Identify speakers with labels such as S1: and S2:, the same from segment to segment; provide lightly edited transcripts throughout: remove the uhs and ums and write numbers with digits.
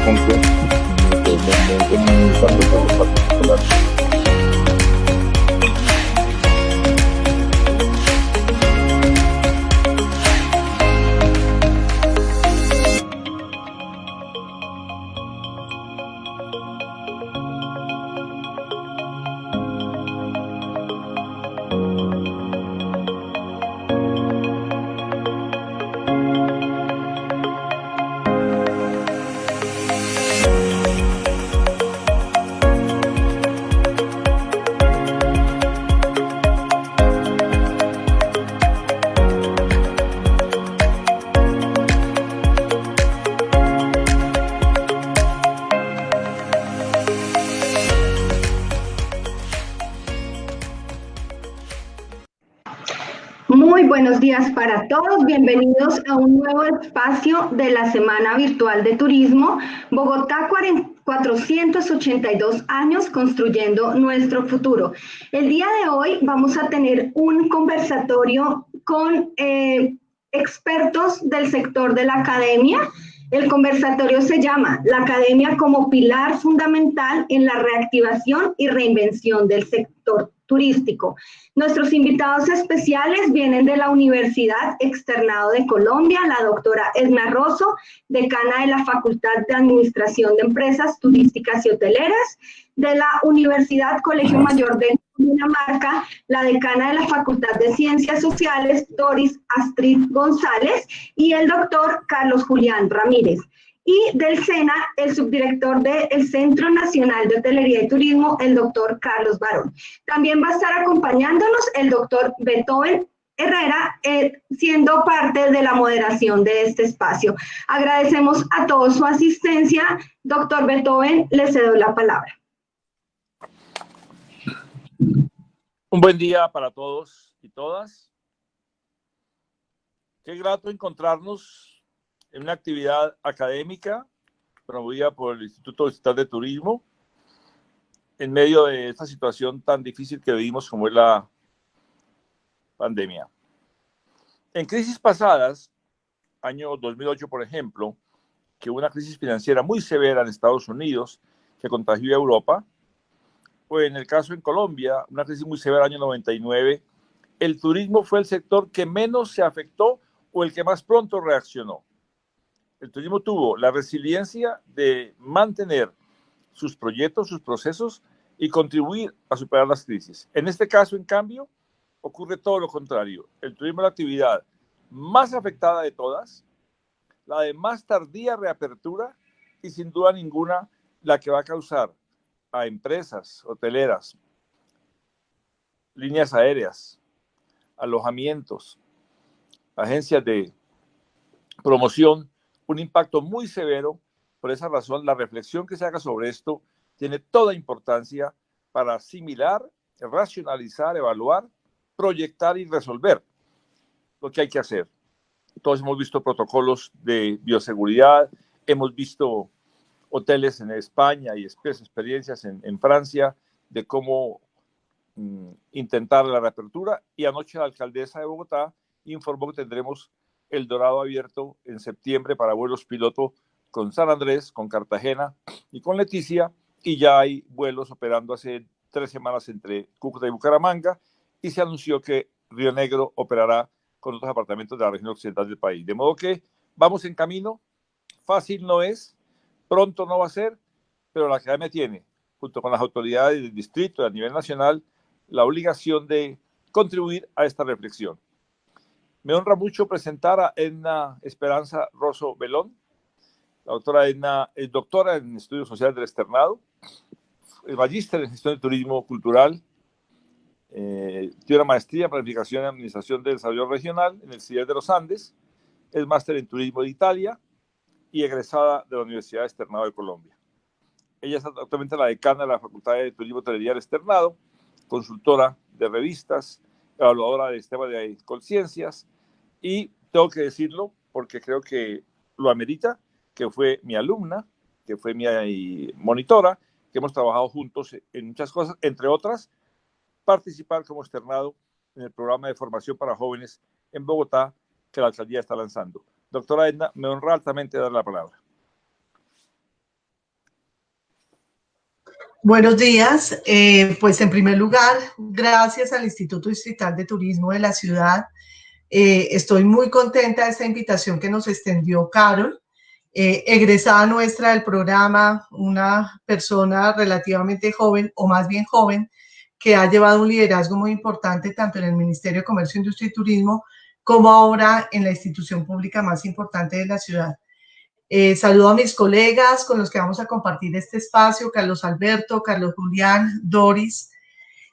S1: conjunto que muy particular.
S2: Muy buenos días para todos, bienvenidos a un nuevo espacio de la Semana Virtual de Turismo, Bogotá 482 años construyendo nuestro futuro. El día de hoy vamos a tener un conversatorio con expertos del sector de la academia. El conversatorio se llama La Academia como pilar fundamental en la reactivación y reinvención del sector turístico. Nuestros invitados especiales vienen de la Universidad Externado de Colombia, la doctora Edna Rosso, decana de la Facultad de Administración de Empresas Turísticas y Hoteleras, de la Universidad Colegio Mayor de Dinamarca, la decana de la Facultad de Ciencias Sociales, Doris Astrid González, y el doctor Carlos Julián Ramírez. Y del SENA, el subdirector del Centro Nacional de Hotelería y Turismo, el doctor Carlos Barón. También va a estar acompañándonos el doctor Beethoven Herrera, siendo parte de la moderación de este espacio. Agradecemos a todos su asistencia. Doctor Beethoven, le cedo la palabra.
S3: Un buen día para todos y todas. Qué grato encontrarnos en una actividad académica promovida por el Instituto Distrital de Turismo en medio de esta situación tan difícil que vivimos como es la pandemia. En crisis pasadas, año 2008 por ejemplo, que hubo una crisis financiera muy severa en Estados Unidos que contagió a Europa, o en el caso en Colombia, una crisis muy severa año 99, el turismo fue el sector que menos se afectó o el que más pronto reaccionó. El turismo tuvo la resiliencia de mantener sus proyectos, sus procesos y contribuir a superar las crisis. En este caso, en cambio, ocurre todo lo contrario. El turismo es la actividad más afectada de todas, la de más tardía reapertura y sin duda ninguna la que va a causar a empresas hoteleras, líneas aéreas, alojamientos, agencias de promoción, un impacto muy severo. Por esa razón, la reflexión que se haga sobre esto tiene toda importancia para asimilar, racionalizar, evaluar, proyectar y resolver lo que hay que hacer. Todos hemos visto protocolos de bioseguridad, hemos visto hoteles en España y experiencias en Francia de cómo intentar la reapertura, y anoche la alcaldesa de Bogotá informó que tendremos El Dorado abierto en septiembre para vuelos piloto con San Andrés, con Cartagena y con Leticia, y ya hay vuelos operando hace 3 semanas entre Cúcuta y Bucaramanga, y se anunció que Río Negro operará con otros apartamentos de la región occidental del país. De modo que vamos en camino, fácil no es, pronto no va a ser, pero la academia tiene, junto con las autoridades del distrito y a nivel nacional, la obligación de contribuir a esta reflexión. Me honra mucho presentar a Edna Esperanza Rosso Belón. La doctora Edna es doctora en Estudios Sociales del Externado, es magíster en Gestión de Turismo Cultural, tiene una maestría en Planificación y Administración del Desarrollo Regional en el CIDES de los Andes, es máster en Turismo de Italia y egresada de la Universidad Externado de Colombia. Ella es actualmente la decana de la Facultad de Turismo y Hotelería del Externado, consultora de revistas, evaluadora de sistemas de conciencias, y tengo que decirlo porque creo que lo amerita, que fue mi alumna, que fue mi monitora, que hemos trabajado juntos en muchas cosas, entre otras, participar como externado en el programa de formación para jóvenes en Bogotá que la alcaldía está lanzando. Doctora Edna, me honra altamente dar la palabra.
S4: Buenos días. Pues en primer lugar, gracias al Instituto Distrital de Turismo de la ciudad. Estoy muy contenta de esta invitación que nos extendió Carol, egresada nuestra del programa, una persona relativamente joven, o más bien joven, que ha llevado un liderazgo muy importante tanto en el Ministerio de Comercio, Industria y Turismo como ahora en la institución pública más importante de la ciudad. Saludo a mis colegas con los que vamos a compartir este espacio, Carlos Alberto, Carlos Julián, Doris,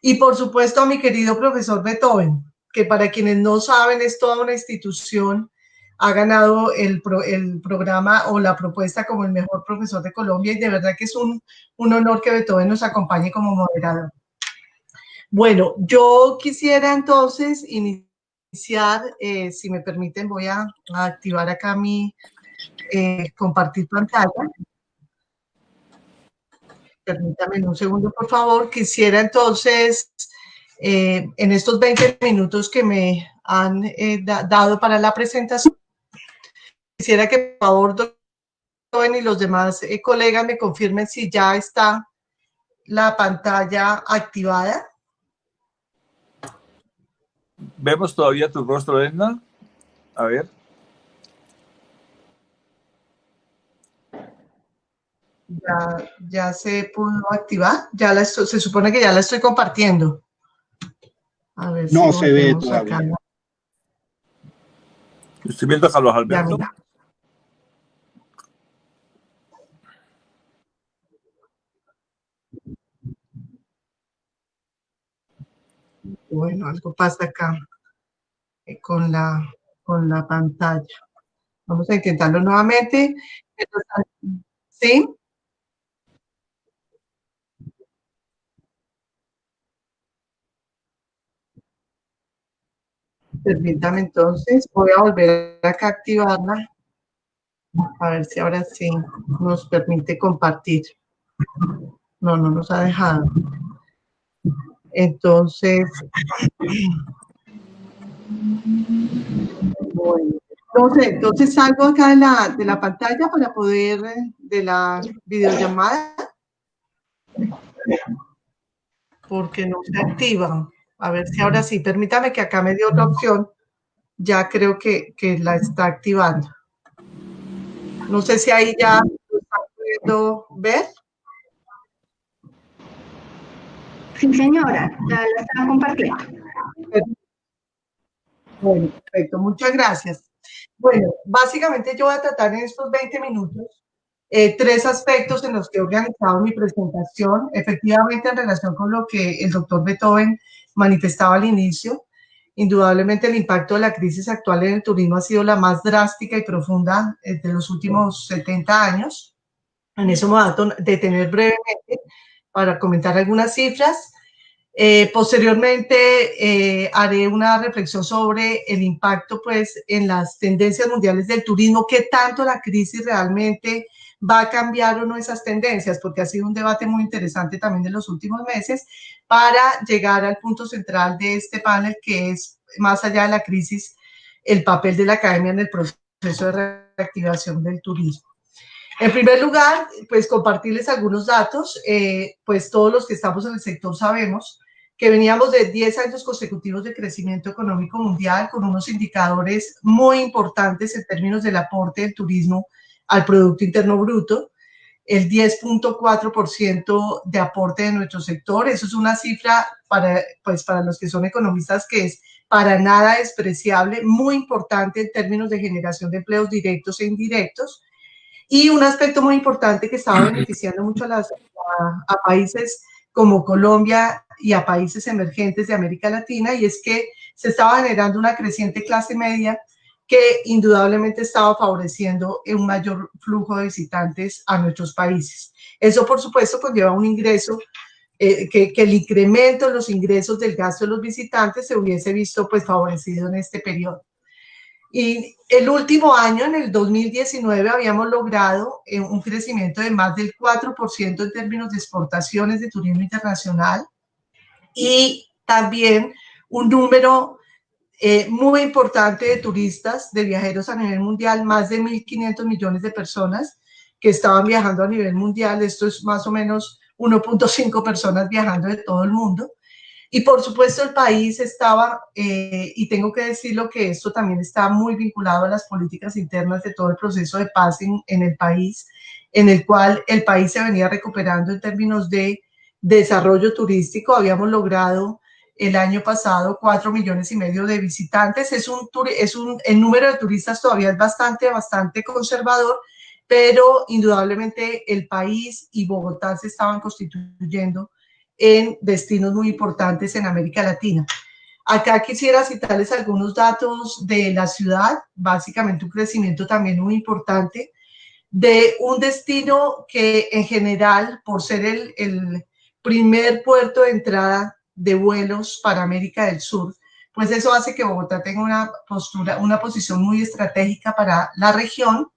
S4: y por supuesto a mi querido profesor Beethoven, que para quienes no saben es toda una institución, ha ganado el programa o la propuesta como el mejor profesor de Colombia, y de verdad que es un honor que Beethoven nos acompañe como moderador. Bueno, yo quisiera entonces iniciar, si me permiten, voy a activar acá mi compartir pantalla. Permítame un segundo, por favor. Quisiera entonces, en estos 20 minutos que me han dado para la presentación, quisiera que por favor, doctor y los demás colegas me confirmen si ya está la pantalla activada.
S3: ¿Vemos todavía tu rostro, Edna? A ver.
S4: Ya se pudo activar. Ya se supone que ya la estoy compartiendo. A ver
S5: no
S4: si
S5: se ve todavía.
S4: Acá.
S3: Estoy viendo a Carlos Alberto.
S4: Bueno, algo pasa acá con la pantalla. Vamos a intentarlo nuevamente. ¿Sí? Permítame entonces, voy a volver acá a activarla. A ver si ahora sí nos permite compartir. No nos ha dejado. Entonces, bueno, entonces salgo acá de la pantalla para poder, de la videollamada, porque no se activa. A ver si ahora sí, permítame que acá me dio otra opción. Ya creo que la está activando. No sé si ahí ya lo están pudiendo ver.
S2: Sí, señora, ya la están compartiendo.
S4: Bueno, perfecto, muchas gracias. Bueno, básicamente yo voy a tratar en estos 20 minutos 3 aspectos en los que he organizado mi presentación, efectivamente en relación con lo que el doctor Beethoven manifestaba al inicio. Indudablemente el impacto de la crisis actual en el turismo ha sido la más drástica y profunda de los últimos 70 años. En eso me voy a detener brevemente para comentar algunas cifras. Posteriormente haré una reflexión sobre el impacto pues en las tendencias mundiales del turismo, qué tanto la crisis realmente va a cambiar o no esas tendencias, porque ha sido un debate muy interesante también de los últimos meses, para llegar al punto central de este panel, que es, más allá de la crisis, el papel de la academia en el proceso de reactivación del turismo. En primer lugar, pues compartirles algunos datos, pues todos los que estamos en el sector sabemos que veníamos de 10 años consecutivos de crecimiento económico mundial con unos indicadores muy importantes en términos del aporte del turismo al Producto Interno Bruto, el 10.4% de aporte de nuestro sector. Eso es una cifra para los que son economistas que es para nada despreciable, muy importante en términos de generación de empleos directos e indirectos. Y un aspecto muy importante que estaba beneficiando mucho a países como Colombia y a países emergentes de América Latina, y es que se estaba generando una creciente clase media que indudablemente estaba favoreciendo un mayor flujo de visitantes a nuestros países. Eso, por supuesto, conlleva un ingreso, que el incremento en los ingresos del gasto de los visitantes se hubiese visto pues favorecido en este periodo. Y el último año, en el 2019, habíamos logrado un crecimiento de más del 4% en términos de exportaciones de turismo internacional, y también un número muy importante de turistas, de viajeros a nivel mundial, más de 1.500 millones de personas que estaban viajando a nivel mundial. Esto es más o menos 1.5 personas viajando de todo el mundo. Y por supuesto el país estaba, y tengo que decirlo que esto también está muy vinculado a las políticas internas de todo el proceso de paz en el país, en el cual el país se venía recuperando en términos de desarrollo turístico. Habíamos logrado el año pasado 4,5 millones de visitantes. El número de turistas todavía es bastante conservador, pero indudablemente el país y Bogotá se estaban constituyendo en destinos muy importantes en América Latina. Acá quisiera citarles algunos datos de la ciudad, básicamente un crecimiento también muy importante, de un destino que en general, por ser el primer puerto de entrada de vuelos para América del Sur, pues eso hace que Bogotá tenga una posición muy estratégica para la región.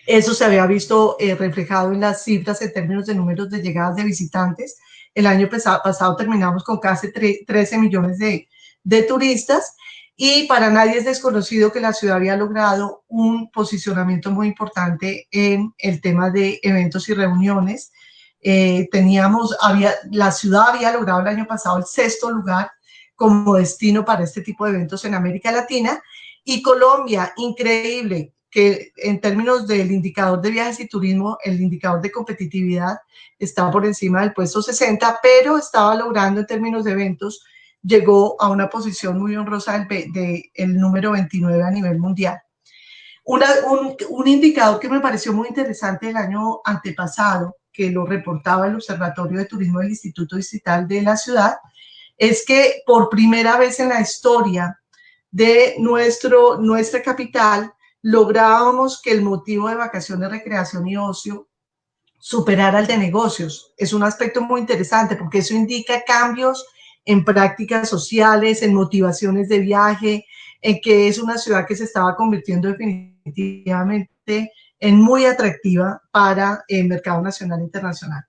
S4: Eso se había visto reflejado en las cifras en términos de números de llegadas de visitantes. El año pasado terminamos con casi 13 millones de turistas, y para nadie es desconocido que la ciudad había logrado un posicionamiento muy importante en el tema de eventos y reuniones. La ciudad había logrado el año pasado el 6º lugar como destino para este tipo de eventos en América Latina, y Colombia, increíble, que en términos del indicador de viajes y turismo, el indicador de competitividad está por encima del puesto 60, pero estaba logrando en términos de eventos, llegó a una posición muy honrosa del número 29 a nivel mundial. Un indicador que me pareció muy interesante el año antepasado, que lo reportaba el Observatorio de Turismo del Instituto Distrital de la ciudad, es que por primera vez en la historia de nuestra capital, lográbamos que el motivo de vacaciones, recreación y ocio superara al de negocios. Es un aspecto muy interesante porque eso indica cambios en prácticas sociales, en motivaciones de viaje, en que es una ciudad que se estaba convirtiendo definitivamente en muy atractiva para el mercado nacional e internacional.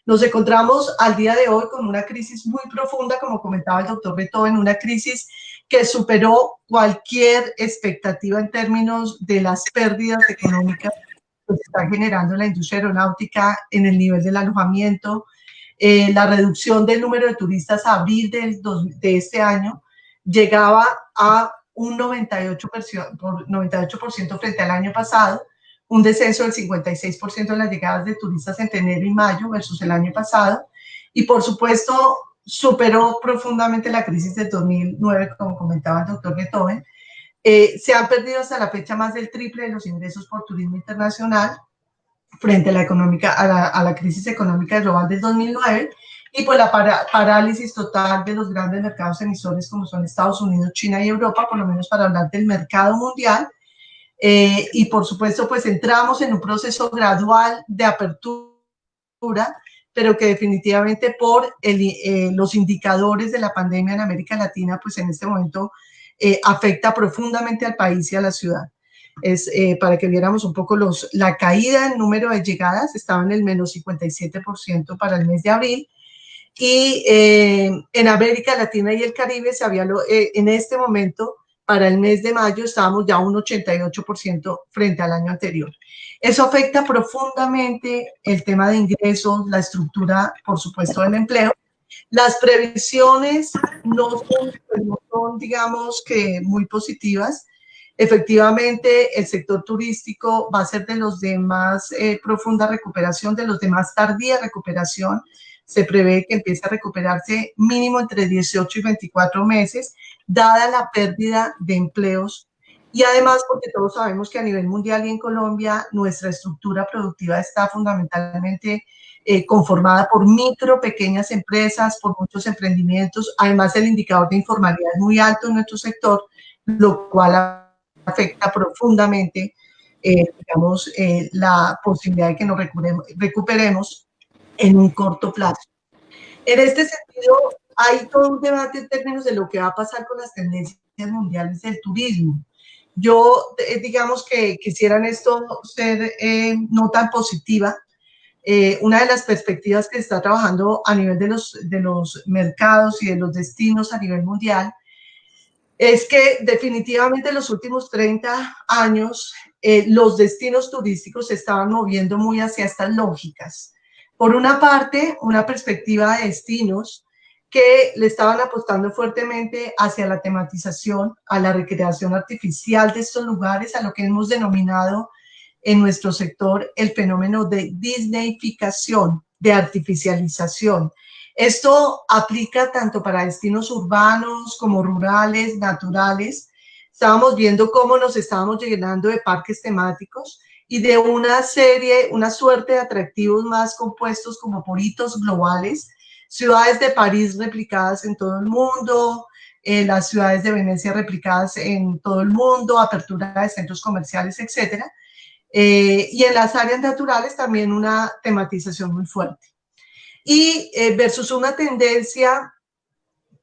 S4: Nos encontramos al día de hoy con una crisis muy profunda, como comentaba el doctor Beethoven, una crisis que superó cualquier expectativa en términos de las pérdidas económicas que se está generando en la industria aeronáutica, en el nivel del alojamiento, la reducción del número de turistas a abril de este año llegaba a un 98% frente al año pasado, un descenso del 56% en las llegadas de turistas entre enero y mayo versus el año pasado, y por supuesto superó profundamente la crisis del 2009, como comentaba el doctor Beethoven. Se han perdido hasta la fecha más del triple de los ingresos por turismo internacional frente a la crisis económica global del 2009, y pues la parálisis total de los grandes mercados emisores como son Estados Unidos, China y Europa, por lo menos para hablar del mercado mundial. Y por supuesto pues entramos en un proceso gradual de apertura, pero que definitivamente por los indicadores de la pandemia en América Latina, pues en este momento afecta profundamente al país y a la ciudad. Para que viéramos un poco la caída en número de llegadas, estaba en el menos 57% para el mes de abril, y en América Latina y el Caribe en este momento, para el mes de mayo, estábamos ya a un 88% frente al año anterior. Eso afecta profundamente el tema de ingresos, la estructura, por supuesto, del empleo. Las previsiones no son, digamos, que muy positivas. Efectivamente, el sector turístico va a ser de los de más profunda recuperación, de los de más tardía recuperación. Se prevé que empiece a recuperarse mínimo entre 18 y 24 meses, dada la pérdida de empleos, y además porque todos sabemos que a nivel mundial y en Colombia nuestra estructura productiva está fundamentalmente conformada por pequeñas empresas, por muchos emprendimientos. Además, el indicador de informalidad es muy alto en nuestro sector, lo cual afecta profundamente, digamos, la posibilidad de que nos recuperemos en un corto plazo. En este sentido, hay todo un debate en términos de lo que va a pasar con las tendencias mundiales del turismo. Yo, digamos que quisiera en esto ser no tan positiva. Una de las perspectivas que se está trabajando a nivel de los mercados y de los destinos a nivel mundial es que definitivamente en los últimos 30 años los destinos turísticos se estaban moviendo muy hacia estas lógicas Por una parte, una perspectiva de destinos que le estaban apostando fuertemente hacia la tematización, a la recreación artificial de estos lugares, a lo que hemos denominado en nuestro sector el fenómeno de disneyificación, de artificialización. Esto aplica tanto para destinos urbanos como rurales, naturales. Estábamos viendo cómo nos estábamos llenando de parques temáticos y de una suerte de atractivos más compuestos como por hitos globales, ciudades de París replicadas en todo el mundo, las ciudades de Venecia replicadas en todo el mundo, apertura de centros comerciales, etcétera. Y en las áreas naturales también una tematización muy fuerte. Y versus una tendencia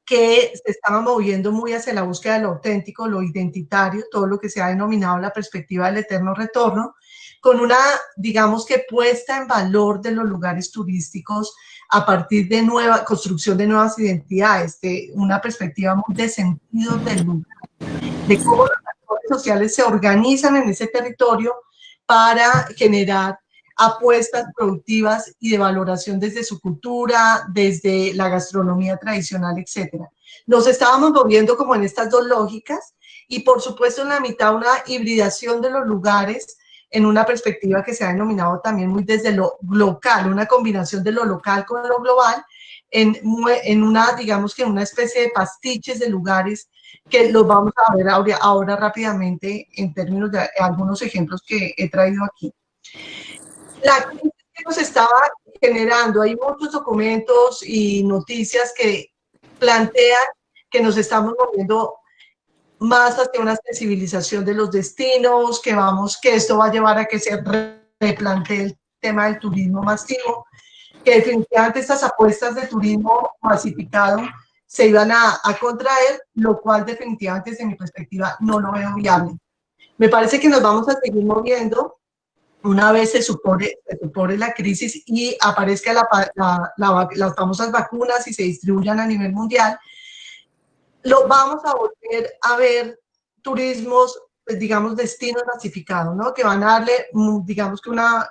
S4: que se estaba moviendo muy hacia la búsqueda de lo auténtico, lo identitario, todo lo que se ha denominado la perspectiva del eterno retorno, con una, digamos que puesta en valor de los lugares turísticos a partir de construcción de nuevas identidades, de una perspectiva muy de sentido del lugar, de cómo los actores sociales se organizan en ese territorio para generar apuestas productivas y de valoración desde su cultura, desde la gastronomía tradicional, etc. Nos estábamos moviendo como en estas dos lógicas y por supuesto en la mitad una hibridación de los lugares en una perspectiva que se ha denominado también muy desde lo local, una combinación de lo local con lo global, en una, digamos que una especie de pastiches de lugares que los vamos a ver ahora rápidamente en términos de algunos ejemplos que he traído aquí. La crisis que nos estaba generando, hay muchos documentos y noticias que plantean que nos estamos moviendo más hacia una sensibilización de los destinos, que esto va a llevar a que se replantee el tema del turismo masivo, que definitivamente estas apuestas de turismo masificado se iban a contraer, lo cual definitivamente desde mi perspectiva no lo veo viable. Me parece que nos vamos a seguir moviendo una vez se supone la crisis y aparezcan las famosas vacunas y se distribuyan a nivel mundial, lo vamos a volver a ver turismos, pues, digamos, destinos masificados, ¿no? Que van a darle, digamos que una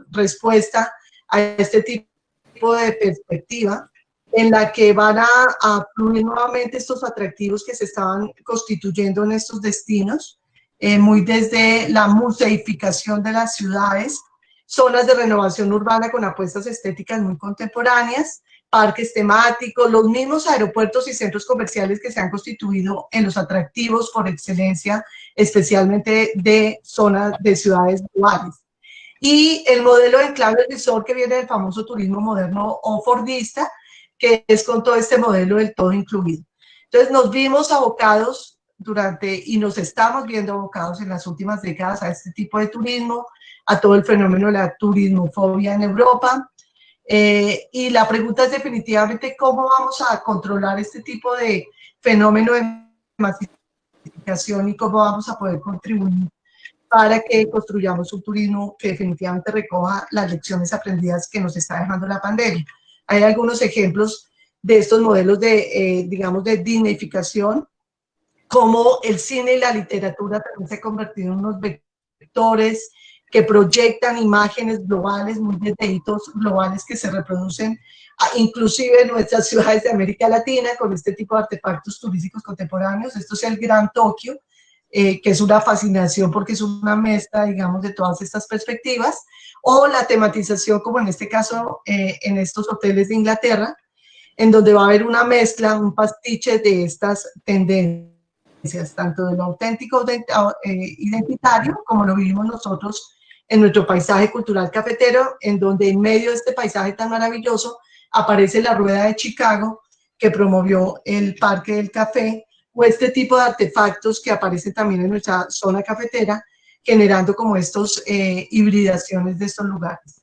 S4: respuesta a este tipo de perspectiva en la que van a fluir nuevamente estos atractivos que se estaban constituyendo en estos destinos, muy desde la museificación de las ciudades, zonas de renovación urbana con apuestas estéticas muy contemporáneas, parques temáticos, los mismos aeropuertos y centros comerciales que se han constituido en los atractivos por excelencia, especialmente de zonas de ciudades globales. Y el modelo de enclave resort que viene del famoso turismo moderno o fordista, que es con todo este modelo del todo incluido. Entonces nos vimos abocados y nos estamos viendo abocados en las últimas décadas a este tipo de turismo, a todo el fenómeno de la turismofobia en Europa. Y la pregunta es definitivamente cómo vamos a controlar este tipo de fenómeno de masificación y cómo vamos a poder contribuir para que construyamos un turismo que definitivamente recoja las lecciones aprendidas que nos está dejando la pandemia. Hay algunos ejemplos de estos modelos de, digamos, de disneyificación, como el cine y la literatura también se han convertido en unos vectores que proyectan imágenes globales, muy desde hitos globales que se reproducen inclusive en nuestras ciudades de América Latina con este tipo de artefactos turísticos contemporáneos. Esto es el Gran Tokio, que es una fascinación porque es una mezcla, digamos, de todas estas perspectivas, o la tematización, como en este caso, en estos hoteles de Inglaterra, en donde va a haber una mezcla, un pastiche de estas tendencias, tanto de lo auténtico identitario, como lo vivimos nosotros en nuestro paisaje cultural cafetero, en donde en medio de este paisaje tan maravilloso aparece la Rueda de Chicago, que promovió el Parque del Café, o este tipo de artefactos que aparecen también en nuestra zona cafetera, generando como estos hibridaciones de estos lugares.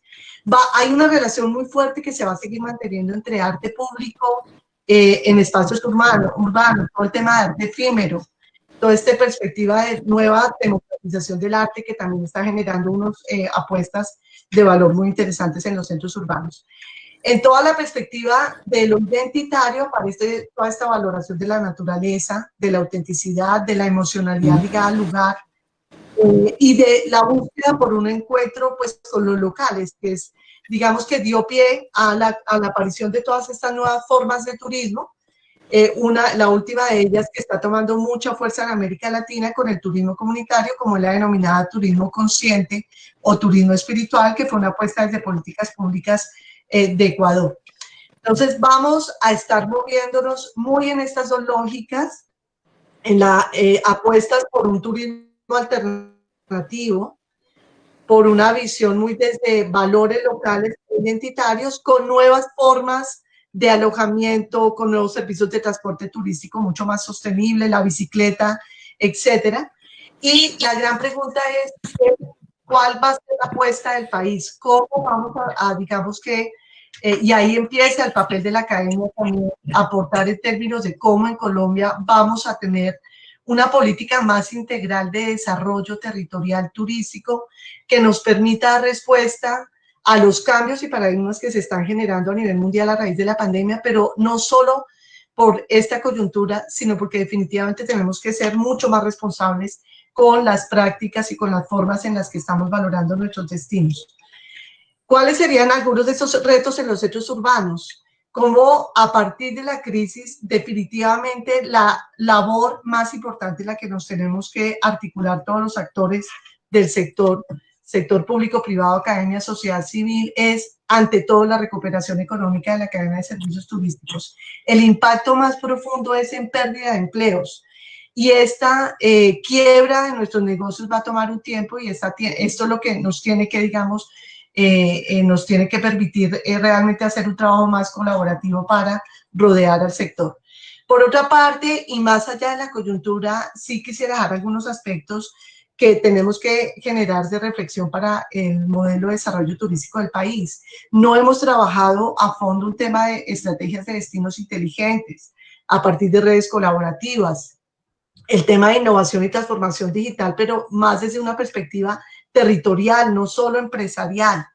S4: Hay una relación muy fuerte que se va a seguir manteniendo entre arte público en espacios urbanos, todo el tema de arte efímero, toda esta perspectiva de nueva democratización del arte que también está generando unas apuestas de valor muy interesantes en los centros urbanos. En toda la perspectiva de lo identitario aparece toda esta valoración de la naturaleza, de la autenticidad, de la emocionalidad ligada al lugar y de la búsqueda por un encuentro pues, con los locales, que es digamos que dio pie a la aparición de todas estas nuevas formas de turismo. La última de ellas que está tomando mucha fuerza en América Latina con el turismo comunitario, como la denominada turismo consciente o turismo espiritual, que fue una apuesta desde políticas públicas de Ecuador. Entonces vamos a estar moviéndonos muy en estas dos lógicas, en la apuestas por un turismo alternativo, por una visión muy desde valores locales identitarios, con nuevas formas de alojamiento, con nuevos servicios de transporte turístico mucho más sostenible, la bicicleta, etcétera. Y la gran pregunta es, ¿cuál va a ser la apuesta del país? ¿Cómo vamos a digamos que, y ahí empieza el papel de la academia también, aportar en términos de cómo en Colombia vamos a tener una política más integral de desarrollo territorial turístico que nos permita dar respuesta a los cambios y paradigmas que se están generando a nivel mundial a raíz de la pandemia, pero no solo por esta coyuntura, sino porque definitivamente tenemos que ser mucho más responsables con las prácticas y con las formas en las que estamos valorando nuestros destinos. ¿Cuáles serían algunos de esos retos en los centros urbanos? Como a partir de la crisis, definitivamente la labor más importante, la que nos tenemos que articular todos los actores del sector público, privado, academia, sociedad civil, es ante todo la recuperación económica de la cadena de servicios turísticos. El impacto más profundo es en pérdida de empleos. Y esta quiebra de nuestros negocios va a tomar un tiempo y esto es lo que nos tiene que, digamos, nos tiene que permitir realmente hacer un trabajo más colaborativo para rodear al sector. Por otra parte, y más allá de la coyuntura, sí quisiera dejar algunos aspectos que tenemos que generar de reflexión para el modelo de desarrollo turístico del país. No hemos trabajado a fondo un tema de estrategias de destinos inteligentes a partir de redes colaborativas, el tema de innovación y transformación digital, pero más desde una perspectiva territorial, no solo empresarial.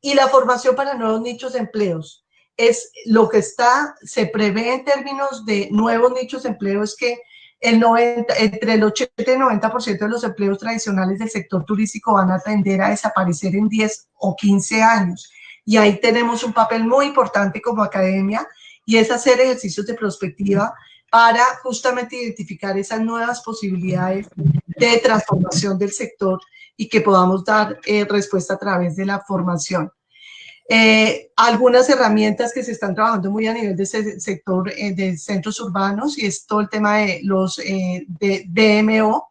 S4: Y la formación para nuevos nichos de empleos. Es lo que se prevé en términos de nuevos nichos de empleo, es que entre el 80 y el 90% de los empleos tradicionales del sector turístico van a tender a desaparecer en 10 o 15 años. Y ahí tenemos un papel muy importante como academia, y es hacer ejercicios de prospectiva para justamente identificar esas nuevas posibilidades de transformación del sector y que podamos dar respuesta a través de la formación. Algunas herramientas que se están trabajando muy a nivel de ese sector de centros urbanos, y es todo el tema de los DMO,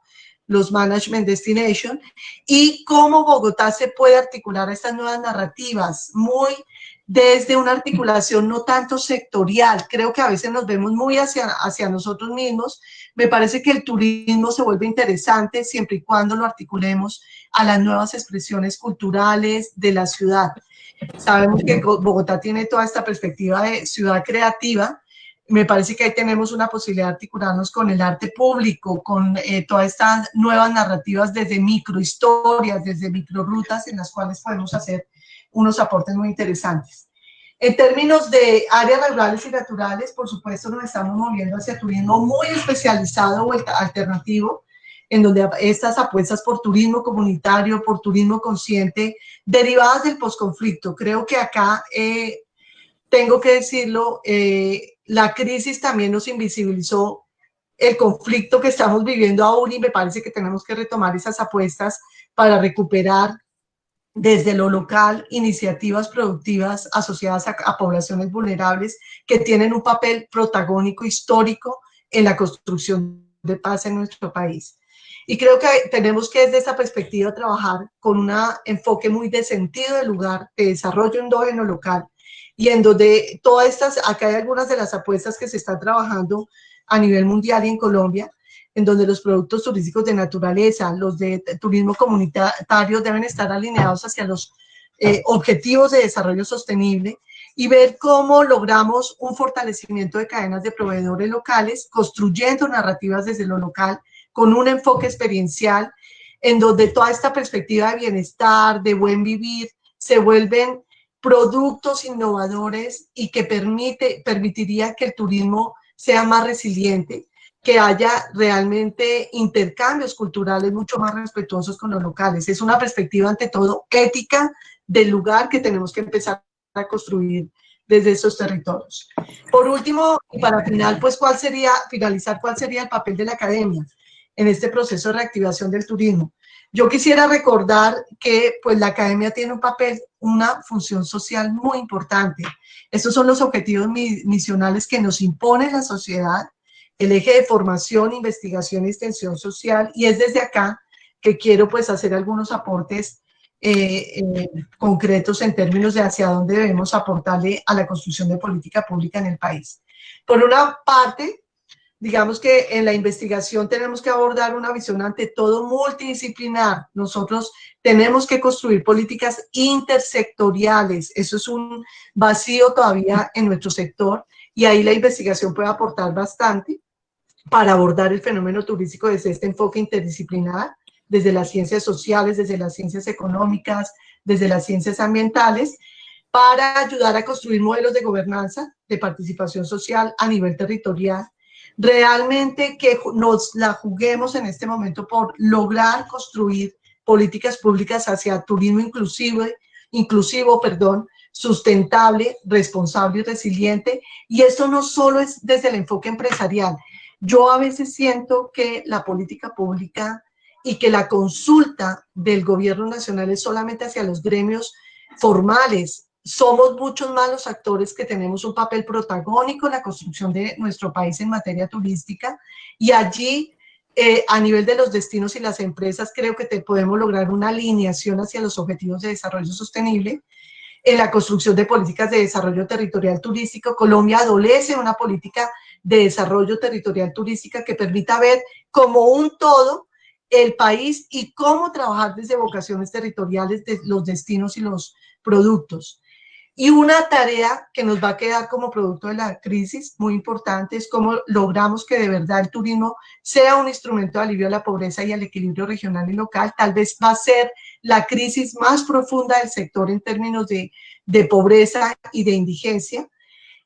S4: los Management Destination, y cómo Bogotá se puede articular a estas nuevas narrativas, muy desde una articulación no tanto sectorial. Creo que a veces nos vemos muy hacia nosotros mismos. Me parece que el turismo se vuelve interesante siempre y cuando lo articulemos a las nuevas expresiones culturales de la ciudad. Sabemos que Bogotá tiene toda esta perspectiva de ciudad creativa. Me parece que ahí tenemos una posibilidad de articularnos con el arte público, con todas estas nuevas narrativas desde microhistorias, desde microrutas en las cuales podemos hacer unos aportes muy interesantes. En términos de áreas rurales y naturales, por supuesto, nos estamos moviendo hacia turismo muy especializado o alternativo, en donde estas apuestas por turismo comunitario, por turismo consciente, derivadas del posconflicto. Creo que acá, tengo que decirlo, la crisis también nos invisibilizó el conflicto que estamos viviendo aún, y me parece que tenemos que retomar esas apuestas para recuperar desde lo local iniciativas productivas asociadas a poblaciones vulnerables que tienen un papel protagónico histórico en la construcción de paz en nuestro país. Y creo que tenemos que desde esa perspectiva trabajar con un enfoque muy de sentido del lugar, de desarrollo endógeno local, y en donde todas estas, acá hay algunas de las apuestas que se están trabajando a nivel mundial y en Colombia, en donde los productos turísticos de naturaleza, los de turismo comunitario deben estar alineados hacia los objetivos de desarrollo sostenible, y ver cómo logramos un fortalecimiento de cadenas de proveedores locales, construyendo narrativas desde lo local, con un enfoque experiencial, en donde toda esta perspectiva de bienestar, de buen vivir, se vuelven productos innovadores y que permitiría que el turismo sea más resiliente, que haya realmente intercambios culturales mucho más respetuosos con los locales. Es una perspectiva ante todo ética, del lugar que tenemos que empezar a construir desde esos territorios. Por último, y para finalizar, ¿cuál sería el papel de la academia en este proceso de reactivación del turismo? Yo quisiera recordar que pues, la academia tiene un papel, una función social muy importante. Estos son los objetivos misionales que nos impone la sociedad, el eje de formación, investigación y extensión social, y es desde acá que quiero pues hacer algunos aportes concretos en términos de hacia dónde debemos aportarle a la construcción de política pública en el país. Por una parte, digamos que en la investigación tenemos que abordar una visión ante todo multidisciplinar. Nosotros tenemos que construir políticas intersectoriales. Eso es un vacío todavía en nuestro sector y ahí la investigación puede aportar bastante para abordar el fenómeno turístico desde este enfoque interdisciplinar, desde las ciencias sociales, desde las ciencias económicas, desde las ciencias ambientales, para ayudar a construir modelos de gobernanza, de participación social a nivel territorial. Realmente que nos la juguemos en este momento por lograr construir políticas públicas hacia turismo inclusivo, sustentable, responsable y resiliente. Y esto no solo es desde el enfoque empresarial. Yo a veces siento que la política pública y que la consulta del gobierno nacional es solamente hacia los gremios formales. Somos muchos más los actores que tenemos un papel protagónico en la construcción de nuestro país en materia turística y allí a nivel de los destinos y las empresas creo que podemos lograr una alineación hacia los objetivos de desarrollo sostenible. En la construcción de políticas de desarrollo territorial turístico, Colombia adolece de una política de desarrollo territorial turística que permita ver como un todo el país y cómo trabajar desde vocaciones territoriales de los destinos y los productos. Y una tarea que nos va a quedar como producto de la crisis muy importante es cómo logramos que de verdad el turismo sea un instrumento de alivio a la pobreza y al equilibrio regional y local. Tal vez va a ser la crisis más profunda del sector en términos de pobreza y de indigencia.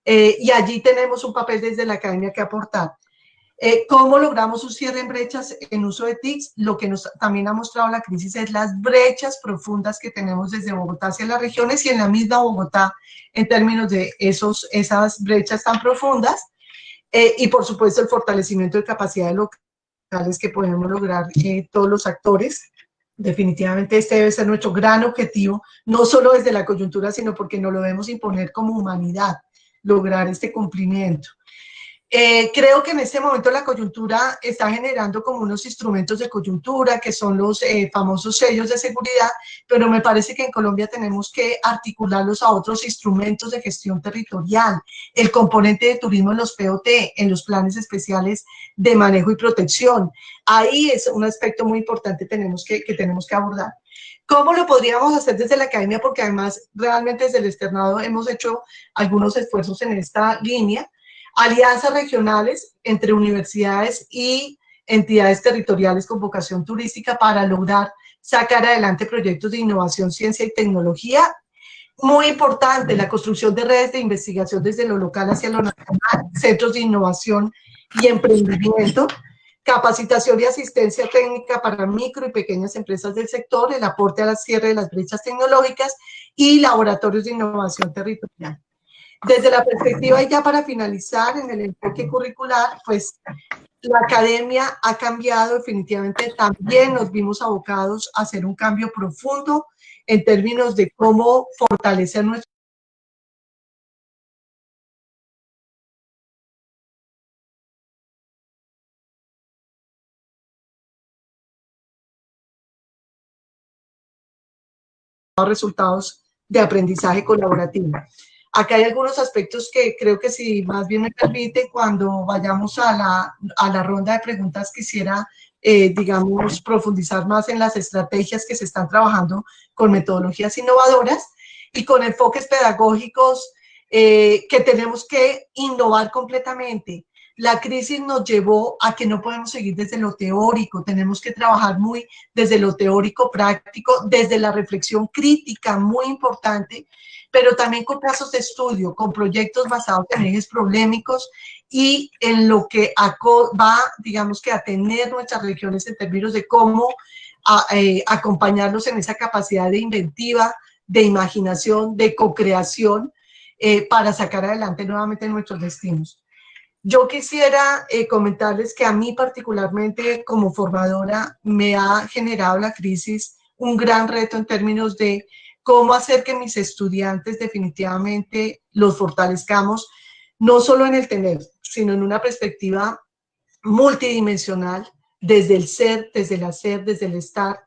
S4: Y allí tenemos un papel desde la academia que aportar. ¿Cómo logramos un cierre en brechas en uso de TICs? Lo que también ha mostrado la crisis es las brechas profundas que tenemos desde Bogotá hacia las regiones y en la misma Bogotá en términos de esas brechas tan profundas. Y por supuesto el fortalecimiento de capacidades locales que podemos lograr todos los actores. Definitivamente este debe ser nuestro gran objetivo, no solo desde la coyuntura, sino porque nos lo debemos imponer como humanidad, lograr este cumplimiento. Creo que en este momento la coyuntura está generando como unos instrumentos de coyuntura que son los famosos sellos de seguridad, pero me parece que en Colombia tenemos que articularlos a otros instrumentos de gestión territorial, el componente de turismo en los POT, en los planes especiales de manejo y protección. Ahí es un aspecto muy importante que tenemos que abordar. ¿Cómo lo podríamos hacer desde la academia? Porque además realmente desde el externado hemos hecho algunos esfuerzos en esta línea. Alianzas regionales entre universidades y entidades territoriales con vocación turística para lograr sacar adelante proyectos de innovación, ciencia y tecnología. Muy importante, la construcción de redes de investigación desde lo local hacia lo nacional, centros de innovación y emprendimiento, capacitación y asistencia técnica para micro y pequeñas empresas del sector, el aporte al cierre de las brechas tecnológicas y laboratorios de innovación territorial. Desde la perspectiva, y ya para finalizar, en el enfoque curricular, pues la academia ha cambiado definitivamente, también nos vimos abocados a hacer un cambio profundo en términos de cómo fortalecer nuestro resultados de aprendizaje colaborativo. Acá hay algunos aspectos que creo que si más bien me permite, cuando vayamos a la ronda de preguntas quisiera, digamos, profundizar más en las estrategias que se están trabajando con metodologías innovadoras y con enfoques pedagógicos que tenemos que innovar completamente. La crisis nos llevó a que no podemos seguir desde lo teórico, tenemos que trabajar muy desde lo teórico práctico, desde la reflexión crítica, muy importante, pero también con casos de estudio, con proyectos basados en ejes problemáticos y en lo que va, digamos que a tener nuestras regiones en términos de cómo acompañarlos en esa capacidad de inventiva, de imaginación, de co-creación, para sacar adelante nuevamente nuestros destinos. Yo quisiera comentarles que a mí particularmente como formadora me ha generado la crisis un gran reto en términos de cómo hacer que mis estudiantes definitivamente los fortalezcamos, no solo en el tener, sino en una perspectiva multidimensional, desde el ser, desde el hacer, desde el estar,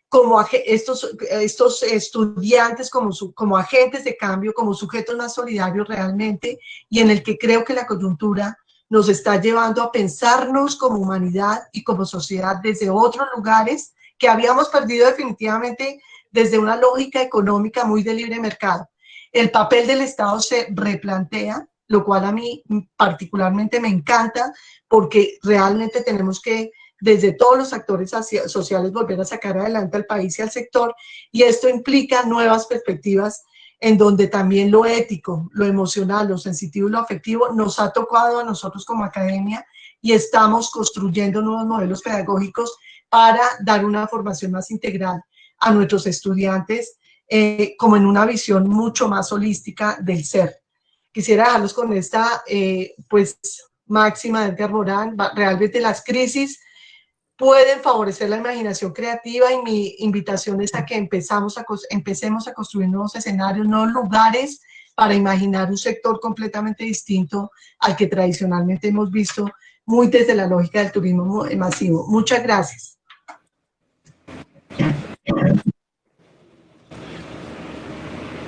S4: como estos estudiantes como agentes de cambio, como sujetos más solidarios realmente, y en el que creo que la coyuntura nos está llevando a pensarnos como humanidad y como sociedad desde otros lugares que habíamos perdido definitivamente desde una lógica económica muy de libre mercado. El papel del Estado se replantea, lo cual a mí particularmente me encanta, porque realmente tenemos que desde todos los actores sociales volver a sacar adelante al país y al sector, y esto implica nuevas perspectivas en donde también lo ético, lo emocional, lo sensitivo y lo afectivo nos ha tocado a nosotros como academia, y estamos construyendo nuevos modelos pedagógicos para dar una formación más integral a nuestros estudiantes, como en una visión mucho más holística del ser. Quisiera dejarlos con esta pues máxima de Edgar Morin: realmente las crisis pueden favorecer la imaginación creativa, y mi invitación es a que empecemos a construir nuevos escenarios, nuevos lugares para imaginar un sector completamente distinto al que tradicionalmente hemos visto, muy desde la lógica del turismo masivo. Muchas gracias.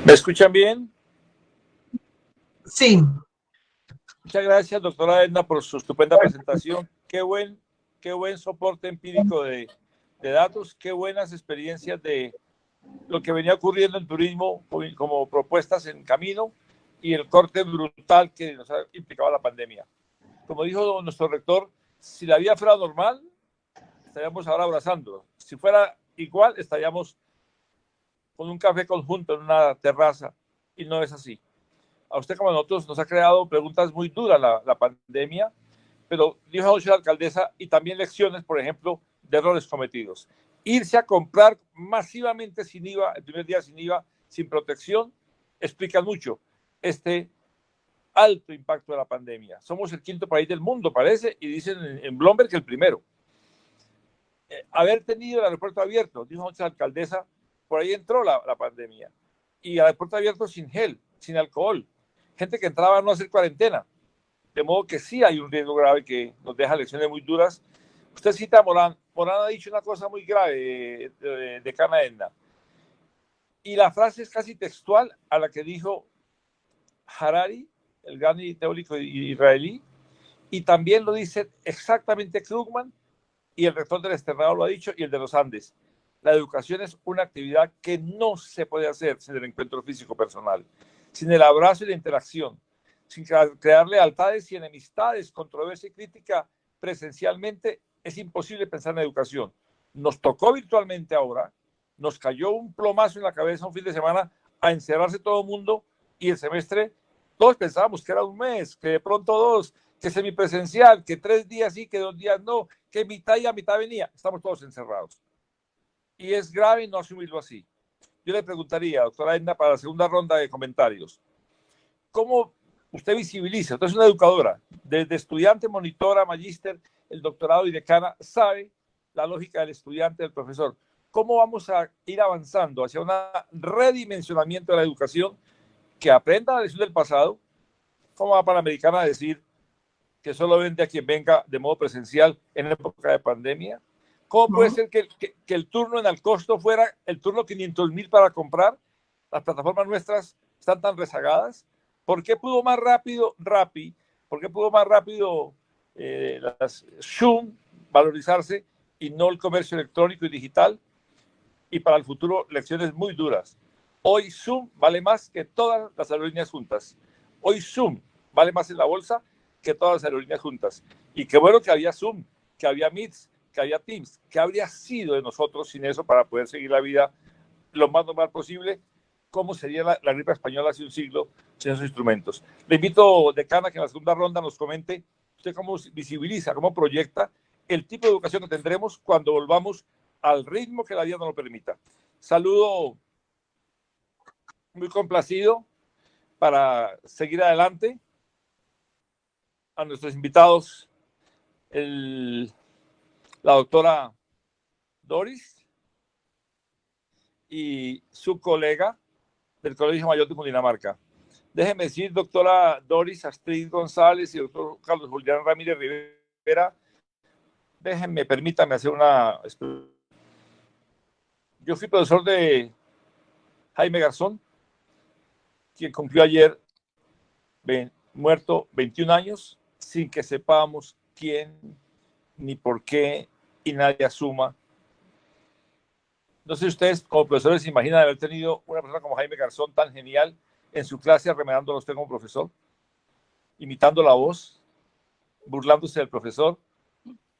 S3: ¿Me escuchan bien?
S4: Sí.
S3: Muchas gracias, doctora Edna, por su estupenda presentación. Qué buen soporte empírico de datos, qué buenas experiencias de lo que venía ocurriendo en turismo como propuestas en camino, y el corte brutal que nos ha implicado la pandemia. Como dijo nuestro rector, si la vida fuera normal, estaríamos ahora abrazándonos. Si fuera igual, estaríamos con un café conjunto en una terraza, y no es así. A usted, como a nosotros, nos ha creado preguntas muy duras la pandemia, pero dijo anoche la alcaldesa, y también lecciones, por ejemplo, de errores cometidos. Irse a comprar masivamente sin IVA, el primer día sin IVA, sin protección, explica mucho este alto impacto de la pandemia. Somos el 5º país del mundo, parece, y dicen en Bloomberg que el primero. Haber tenido el aeropuerto abierto, dijo anoche la alcaldesa, por ahí entró la pandemia. Y el aeropuerto abierto sin gel, sin alcohol. Gente que entraba a no hacer cuarentena. De modo que sí hay un riesgo grave que nos deja lecciones muy duras. Usted cita a Morin. Morin ha dicho una cosa muy grave, decana Edna. Y la frase es casi textual a la que dijo Harari, el gran teórico israelí, y también lo dice exactamente Krugman, y el rector del Externado lo ha dicho, y el de los Andes. La educación es una actividad que no se puede hacer sin el encuentro físico personal, sin el abrazo y la interacción, sin crear lealtades y enemistades, controversia y crítica presencialmente. Es imposible pensar en educación. Nos tocó virtualmente ahora, nos cayó un plomazo en la cabeza un fin de semana a encerrarse todo el mundo, y el semestre, todos pensábamos que era un mes, que de pronto 2, que semipresencial, que 3 días sí, que 2 días no, que mitad y a mitad venía. Estamos todos encerrados. Y es grave no asumirlo así. Yo le preguntaría, doctora Edna, para la segunda ronda de comentarios, ¿cómo usted visibiliza? Usted es una educadora, desde estudiante, monitora, magíster, el doctorado y decana, sabe la lógica del estudiante, del profesor. ¿Cómo vamos a ir avanzando hacia un redimensionamiento de la educación que aprenda la lección del pasado? ¿Cómo va Panamericana a decir que solo vende a quien venga de modo presencial en época de pandemia? ¿Cómo puede ser que el turno en Alcosto fuera el turno 500.000 para comprar? Las plataformas nuestras están tan rezagadas. ¿Por qué pudo más rápido Rappi? ¿Por qué pudo más rápido las Zoom valorizarse y no el comercio electrónico y digital? Y para el futuro, lecciones muy duras. Hoy Zoom vale más que todas las aerolíneas juntas. Hoy Zoom vale más en la bolsa que todas las aerolíneas juntas. Y qué bueno que había Zoom, que había Meets, que había Teams. ¿Qué habría sido de nosotros sin eso para poder seguir la vida lo más normal posible? ¿Cómo sería la gripe española hace un siglo sin esos instrumentos? Le invito, decana, que en la segunda ronda nos comente usted cómo visibiliza, cómo proyecta el tipo de educación que tendremos cuando volvamos al ritmo que la vida nos lo permita. Saludo muy complacido para seguir adelante a nuestros invitados, la doctora Doris y su colega del Colegio Mayor de Cundinamarca. Déjeme decir, doctora Doris Astrid González y doctor Carlos Julián Ramírez Rivera, permítanme hacer una... Yo fui profesor de Jaime Garzón, quien cumplió ayer muerto 21 años, sin que sepamos quién, ni por qué, y nadie asuma. No sé si ustedes como profesores se imaginan haber tenido una persona como Jaime Garzón tan genial en su clase, remedándolo a usted como profesor, imitando la voz, burlándose del profesor.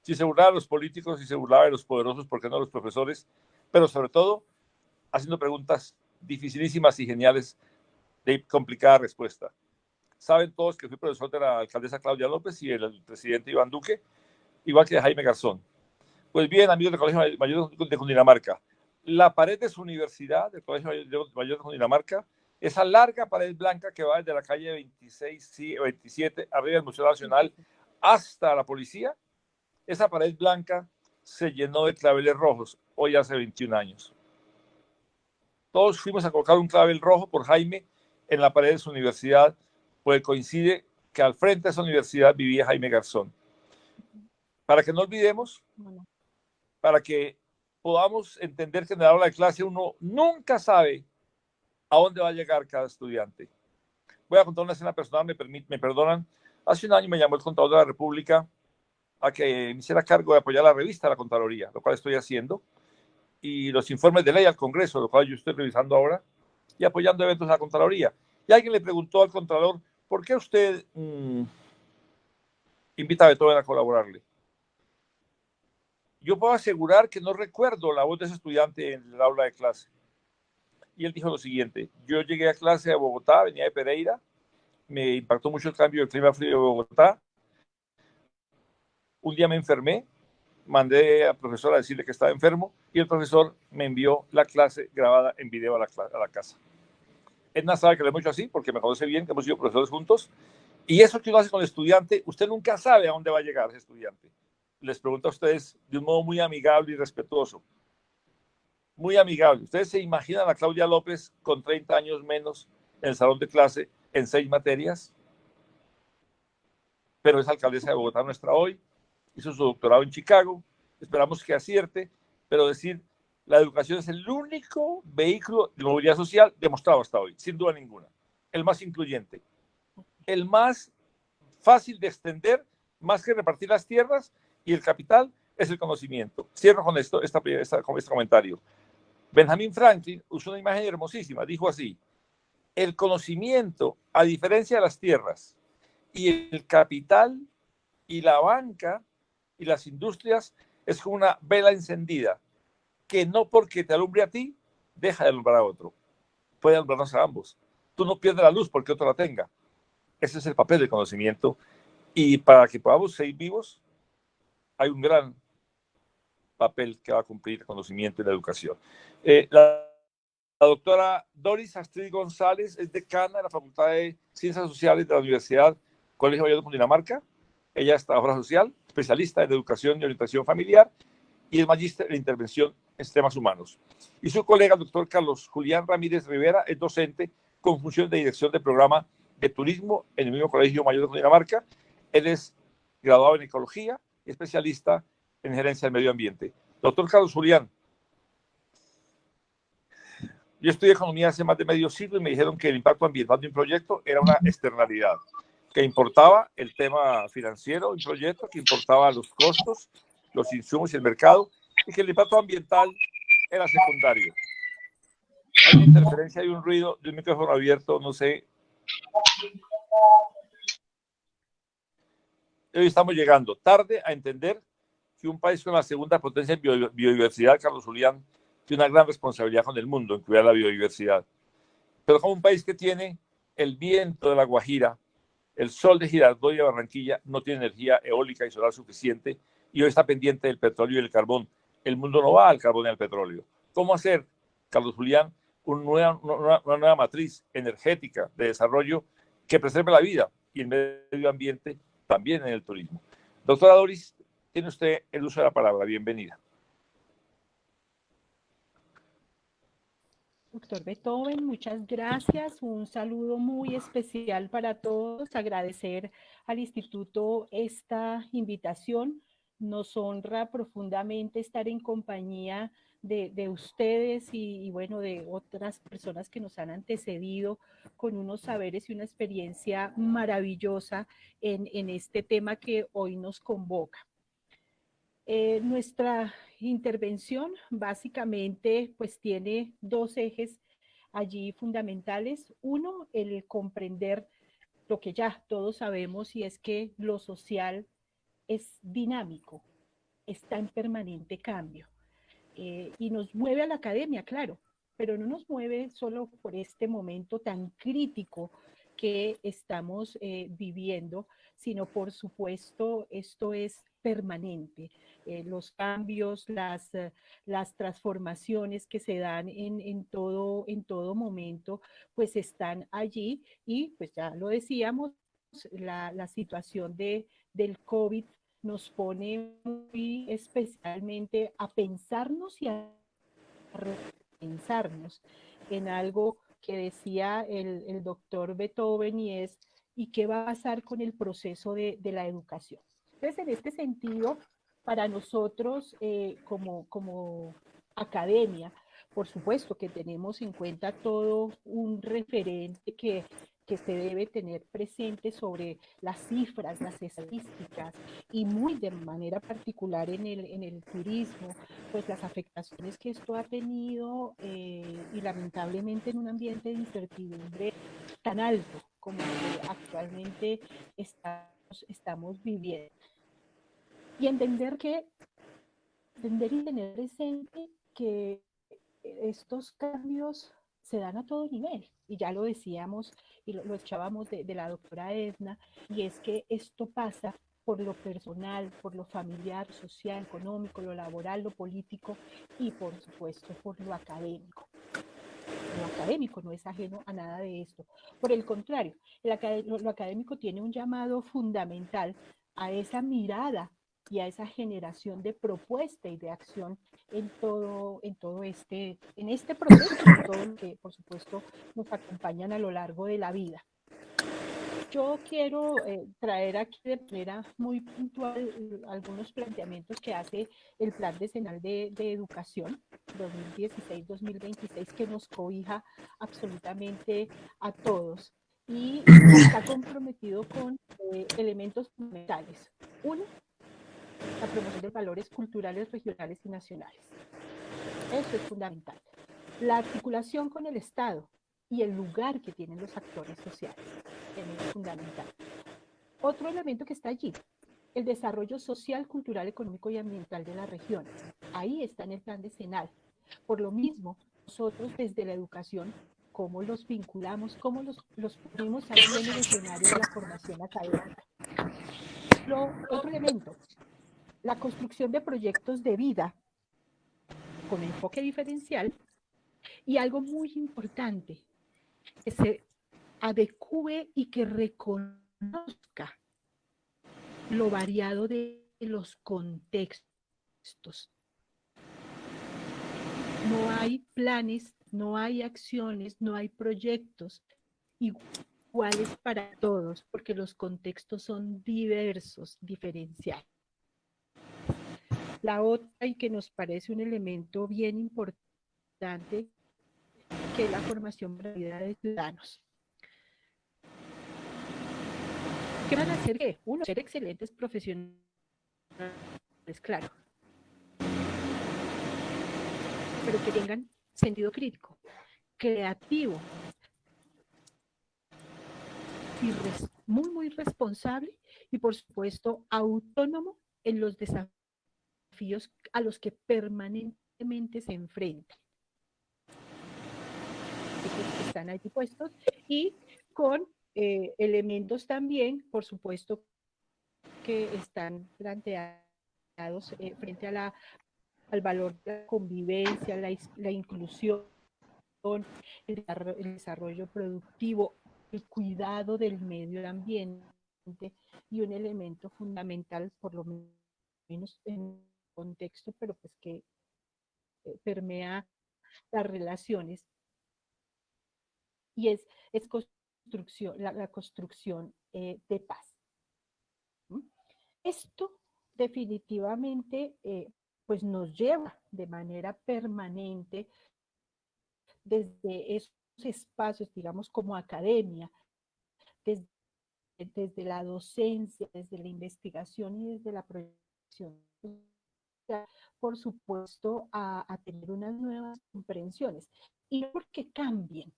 S3: Si se burlaba de los políticos, si se burlaba de los poderosos, ¿por qué no de los profesores? Pero sobre todo, haciendo preguntas dificilísimas y geniales de complicada respuesta. Saben todos que fui profesor de la alcaldesa Claudia López y el presidente Iván Duque, igual que de Jaime Garzón. Pues bien, amigos del Colegio Mayor de Cundinamarca, la pared de su universidad, del Colegio Mayor de Cundinamarca, esa larga pared blanca que va desde la calle 26, 27, arriba del Museo Nacional, hasta la policía, esa pared blanca se llenó de claveles rojos, hoy hace 21 años. Todos fuimos a colocar un clavel rojo por Jaime en la pared de su universidad, pues coincide que al frente de esa universidad vivía Jaime Garzón. Para que no olvidemos, para que podamos entender que en el aula de clase uno nunca sabe a dónde va a llegar cada estudiante. Voy a contar una escena personal, me perdonan. Hace un año me llamó el contador de la República a que me hiciera cargo de apoyar la revista de la Contraloría, lo cual estoy haciendo, y los informes de ley al Congreso, lo cual yo estoy revisando ahora, y apoyando eventos a la Contraloría. Y alguien le preguntó al contador, ¿por qué usted invita a Beethoven a colaborarle? Yo puedo asegurar que no recuerdo la voz de ese estudiante en el aula de clase. Y él dijo lo siguiente: yo llegué a clase de Bogotá, venía de Pereira, me impactó mucho el cambio del clima frío de Bogotá. Un día me enfermé, mandé al profesor a decirle que estaba enfermo y el profesor me envió la clase grabada en video a la casa. Edna sabe que lo hemos hecho así porque me conoce bien, que hemos sido profesores juntos. Y eso que uno hace con el estudiante, usted nunca sabe a dónde va a llegar ese estudiante. Les pregunto a ustedes de un modo muy amigable y respetuoso. Muy amigable. ¿Ustedes se imaginan a Claudia López con 30 años menos en el salón de clase en 6 materias? Pero es alcaldesa de Bogotá nuestra hoy, hizo su doctorado en Chicago, esperamos que acierte, pero decir, la educación es el único vehículo de movilidad social demostrado hasta hoy, sin duda ninguna. El más incluyente, el más fácil de extender, más que repartir las tierras y el capital, es el conocimiento. Cierro con esto, con este comentario. Benjamin Franklin usó una imagen hermosísima, dijo así: el conocimiento, a diferencia de las tierras, y el capital y la banca y las industrias, es como una vela encendida que no porque te alumbre a ti deja de alumbrar a otro, puede alumbrarnos a ambos. Tú no pierdes la luz porque otro la tenga. Ese es el papel del conocimiento, y para que podamos seguir vivos hay un gran papel que va a cumplir el conocimiento y la educación. La doctora Doris Astrid González es decana de la Facultad de Ciencias Sociales de la Universidad Colegio Mayor de Cundinamarca. Ella es trabajadora social, especialista en educación y orientación familiar, y es magíster en intervención en sistemas humanos. Y su colega, el doctor Carlos Julián Ramírez Rivera, es docente con función de dirección del programa de turismo en el mismo Colegio Mayor de Cundinamarca. Él es graduado en ecología y especialista en gerencia del medio ambiente. Doctor Carlos Julián, yo estudié economía hace más de medio siglo y me dijeron que el impacto ambiental de un proyecto era una externalidad, que importaba el tema financiero de un proyecto, que importaba los costos, los insumos y el mercado, y que el impacto ambiental era secundario. Hay una interferencia, hay un ruido de un micrófono abierto, no sé. Hoy estamos llegando tarde a entender que un país con la segunda potencia en biodiversidad, Carlos Julián, tiene una gran responsabilidad con el mundo en cuidar la biodiversidad. Pero como un país que tiene el viento de la Guajira, el sol de Girardot y de Barranquilla, no tiene energía eólica y solar suficiente y hoy está pendiente del petróleo y el carbón. El mundo no va al carbón y al petróleo. ¿Cómo hacer, Carlos Julián, una nueva matriz energética de desarrollo que preserve la vida y el medio ambiente también en el turismo. Doctora Doris, tiene usted el uso de la palabra. Bienvenida.
S5: Doctor Beethoven, muchas gracias. Un saludo muy especial para todos. Agradecer al Instituto esta invitación. Nos honra profundamente estar en compañía de ustedes y bueno, de otras personas que nos han antecedido con unos saberes y una experiencia maravillosa en este tema que hoy nos convoca. Nuestra intervención básicamente pues tiene dos ejes allí fundamentales. Uno, el comprender lo que ya todos sabemos, y es que lo social es dinámico, está en permanente cambio y nos mueve a la academia, claro, pero no nos mueve solo por este momento tan crítico que estamos viviendo, sino por supuesto esto es permanente. Los cambios, las transformaciones que se dan en todo momento, pues están allí y pues ya lo decíamos, la situación del COVID nos pone muy especialmente a pensarnos y a repensarnos en algo que decía el doctor Beethoven ¿y qué va a pasar con el proceso de la educación? Entonces, en este sentido, para nosotros como academia, por supuesto que tenemos en cuenta todo un referente que se debe tener presente sobre las cifras, las estadísticas y muy de manera particular en el turismo, pues las afectaciones que esto ha tenido y lamentablemente en un ambiente de incertidumbre tan alto como actualmente estamos viviendo. Y entender y tener presente que estos cambios se dan a todo nivel, y ya lo decíamos y lo echábamos de la doctora Edna, y es que esto pasa por lo personal, por lo familiar, social, económico, lo laboral, lo político y por supuesto por lo académico. Lo académico no es ajeno a nada de esto. Por el contrario, lo académico tiene un llamado fundamental a esa mirada y a esa generación de propuesta y de acción en este proceso, en todo lo que por supuesto nos acompañan a lo largo de la vida. Yo quiero traer aquí de manera muy puntual algunos planteamientos que hace el Plan Decenal de Educación 2016-2026, que nos cobija absolutamente a todos y está comprometido con elementos fundamentales. Uno, la promoción de valores culturales, regionales y nacionales. Eso es fundamental. La articulación con el Estado y el lugar que tienen los actores sociales es fundamental. Otro elemento que está allí, el desarrollo social, cultural, económico y ambiental de las regiones. Ahí está en el Plan Decenal. Por lo mismo, nosotros desde la educación, ¿cómo los vinculamos? ¿Cómo los ponemos allí en el escenario de la formación académica? Otro elemento, la construcción de proyectos de vida con enfoque diferencial y algo muy importante, que se adecue y que reconozca lo variado de los contextos. No hay planes, no hay acciones, no hay proyectos iguales para todos, porque los contextos son diversos, diferenciales. La otra, y que nos parece un elemento bien importante, que es la formación para la vida de ciudadanos. ¿Qué van a hacer? ¿Qué? Uno, ser excelentes profesionales, claro, pero que tengan sentido crítico, creativo y muy responsable y por supuesto autónomo en los desafíos a los que permanentemente se enfrentan. Esos están allí puestos y con elementos también, por supuesto, que están planteados frente a al valor de la convivencia, la inclusión, el desarrollo productivo, el cuidado del medio ambiente y un elemento fundamental, por lo menos en el contexto, pero pues que permea las relaciones, y es construcción, la construcción de paz. ¿Mm? Esto definitivamente pues nos lleva de manera permanente desde esos espacios, digamos, como academia, desde, desde la docencia, desde la investigación y desde la proyección, por supuesto, a tener unas nuevas comprensiones. Y no porque cambien,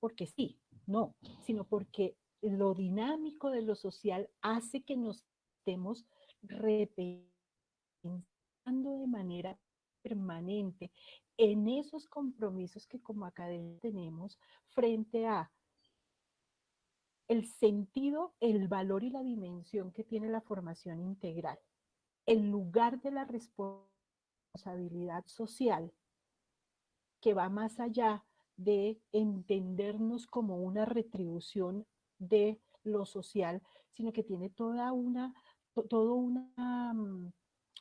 S5: porque sí, no, sino porque lo dinámico de lo social hace que nos estemos repensando de manera permanente en esos compromisos que como academia tenemos frente a el sentido, el valor y la dimensión que tiene la formación integral, el lugar de la responsabilidad social que va más allá de entendernos como una retribución de lo social, sino que tiene todo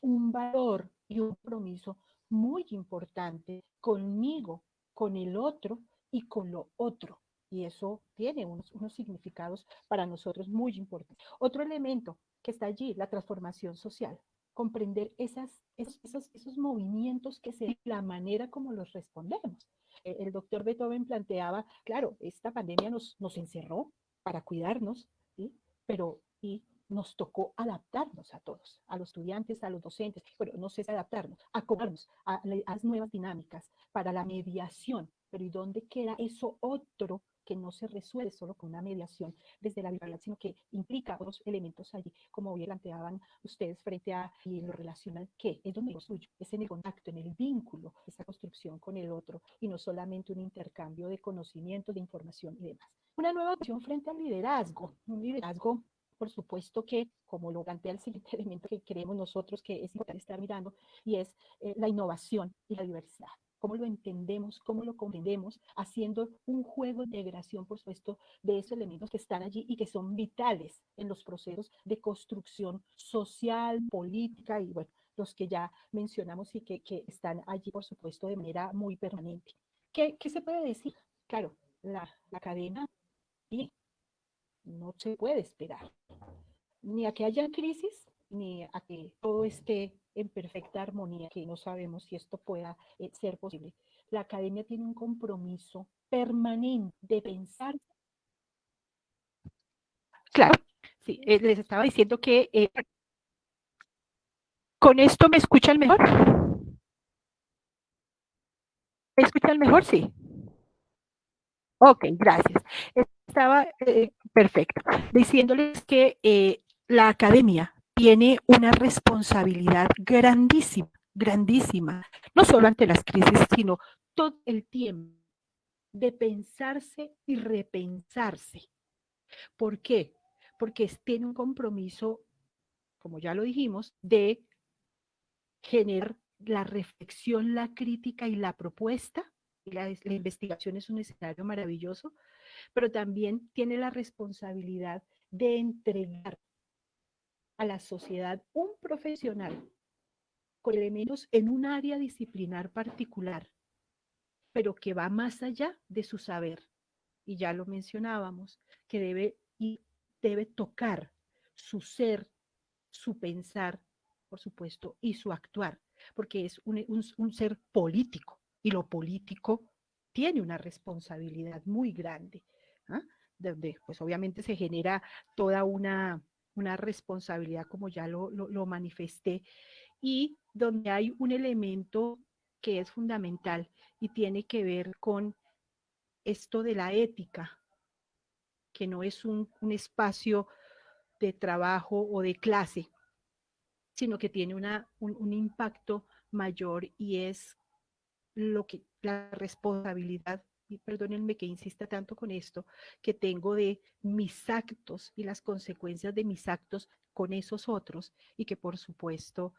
S5: un valor y un compromiso muy importante conmigo, con el otro y con lo otro. Y eso tiene unos significados para nosotros muy importantes. Otro elemento que está allí, la transformación social. Comprender esos movimientos que se la manera como los respondemos. El doctor Beethoven planteaba, claro, esta pandemia nos encerró para cuidarnos, ¿sí? Pero y nos tocó adaptarnos a todos, a los estudiantes, a los docentes, pero no sé si adaptarnos, acomodarnos a las nuevas dinámicas para la mediación. Pero ¿y dónde queda eso otro que no se resuelve solo con una mediación desde la virtualidad, sino que implica otros elementos allí, como bien planteaban ustedes frente a, y lo relacionan, que es donde lo suyo, es en el contacto, en el vínculo, esa construcción con el otro, y no solamente un intercambio de conocimiento, de información y demás. Una nueva opción frente al liderazgo, un liderazgo, por supuesto que, como lo plantea el siguiente elemento que creemos nosotros que es importante estar mirando, y es la innovación y la diversidad. Cómo lo entendemos, cómo lo comprendemos, haciendo un juego de integración, por supuesto, de esos elementos que están allí y que son vitales en los procesos de construcción social, política y, bueno, los que ya mencionamos y que están allí, por supuesto, de manera muy permanente. ¿Qué se puede decir? Claro, la cadena sí, no se puede esperar ni a que haya crisis, ni a que todo esté en perfecta armonía, que no sabemos si esto pueda ser posible. La academia tiene un compromiso permanente de pensar. Claro, sí, les estaba diciendo que con esto me escuchan mejor. ¿Me escuchan mejor? Sí. Ok, gracias. Estaba perfecto. Diciéndoles que la academia tiene una responsabilidad grandísima, grandísima, no solo ante las crisis, sino todo el tiempo de pensarse y repensarse. ¿Por qué? Porque tiene un compromiso, como ya lo dijimos, de generar la reflexión, la crítica y la propuesta. Y la investigación es un escenario maravilloso, pero también tiene la responsabilidad de entregar a la sociedad un profesional con elementos en un área disciplinar particular, pero que va más allá de su saber. Y ya lo mencionábamos, que debe tocar su ser, su pensar, por supuesto, y su actuar, porque es un ser político, y lo político tiene una responsabilidad muy grande, ¿ah? Donde pues obviamente se genera toda una responsabilidad, como ya lo manifesté, y donde hay un elemento que es fundamental y tiene que ver con esto de la ética, que no es un espacio de trabajo o de clase, sino que tiene un impacto mayor, y es la responsabilidad, y perdónenme que insista tanto con esto, que tengo de mis actos y las consecuencias de mis actos con esos otros, y que por supuesto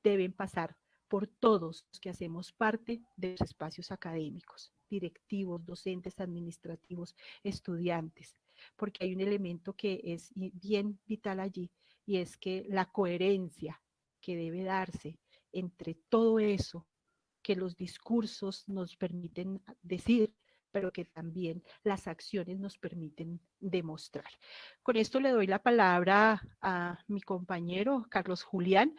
S5: deben pasar por todos los que hacemos parte de los espacios académicos, directivos, docentes, administrativos, estudiantes, porque hay un elemento que es bien vital allí, y es que la coherencia que debe darse entre todo eso que los discursos nos permiten decir, pero que también las acciones nos permiten demostrar. Con esto le doy la palabra a mi compañero Carlos Julián,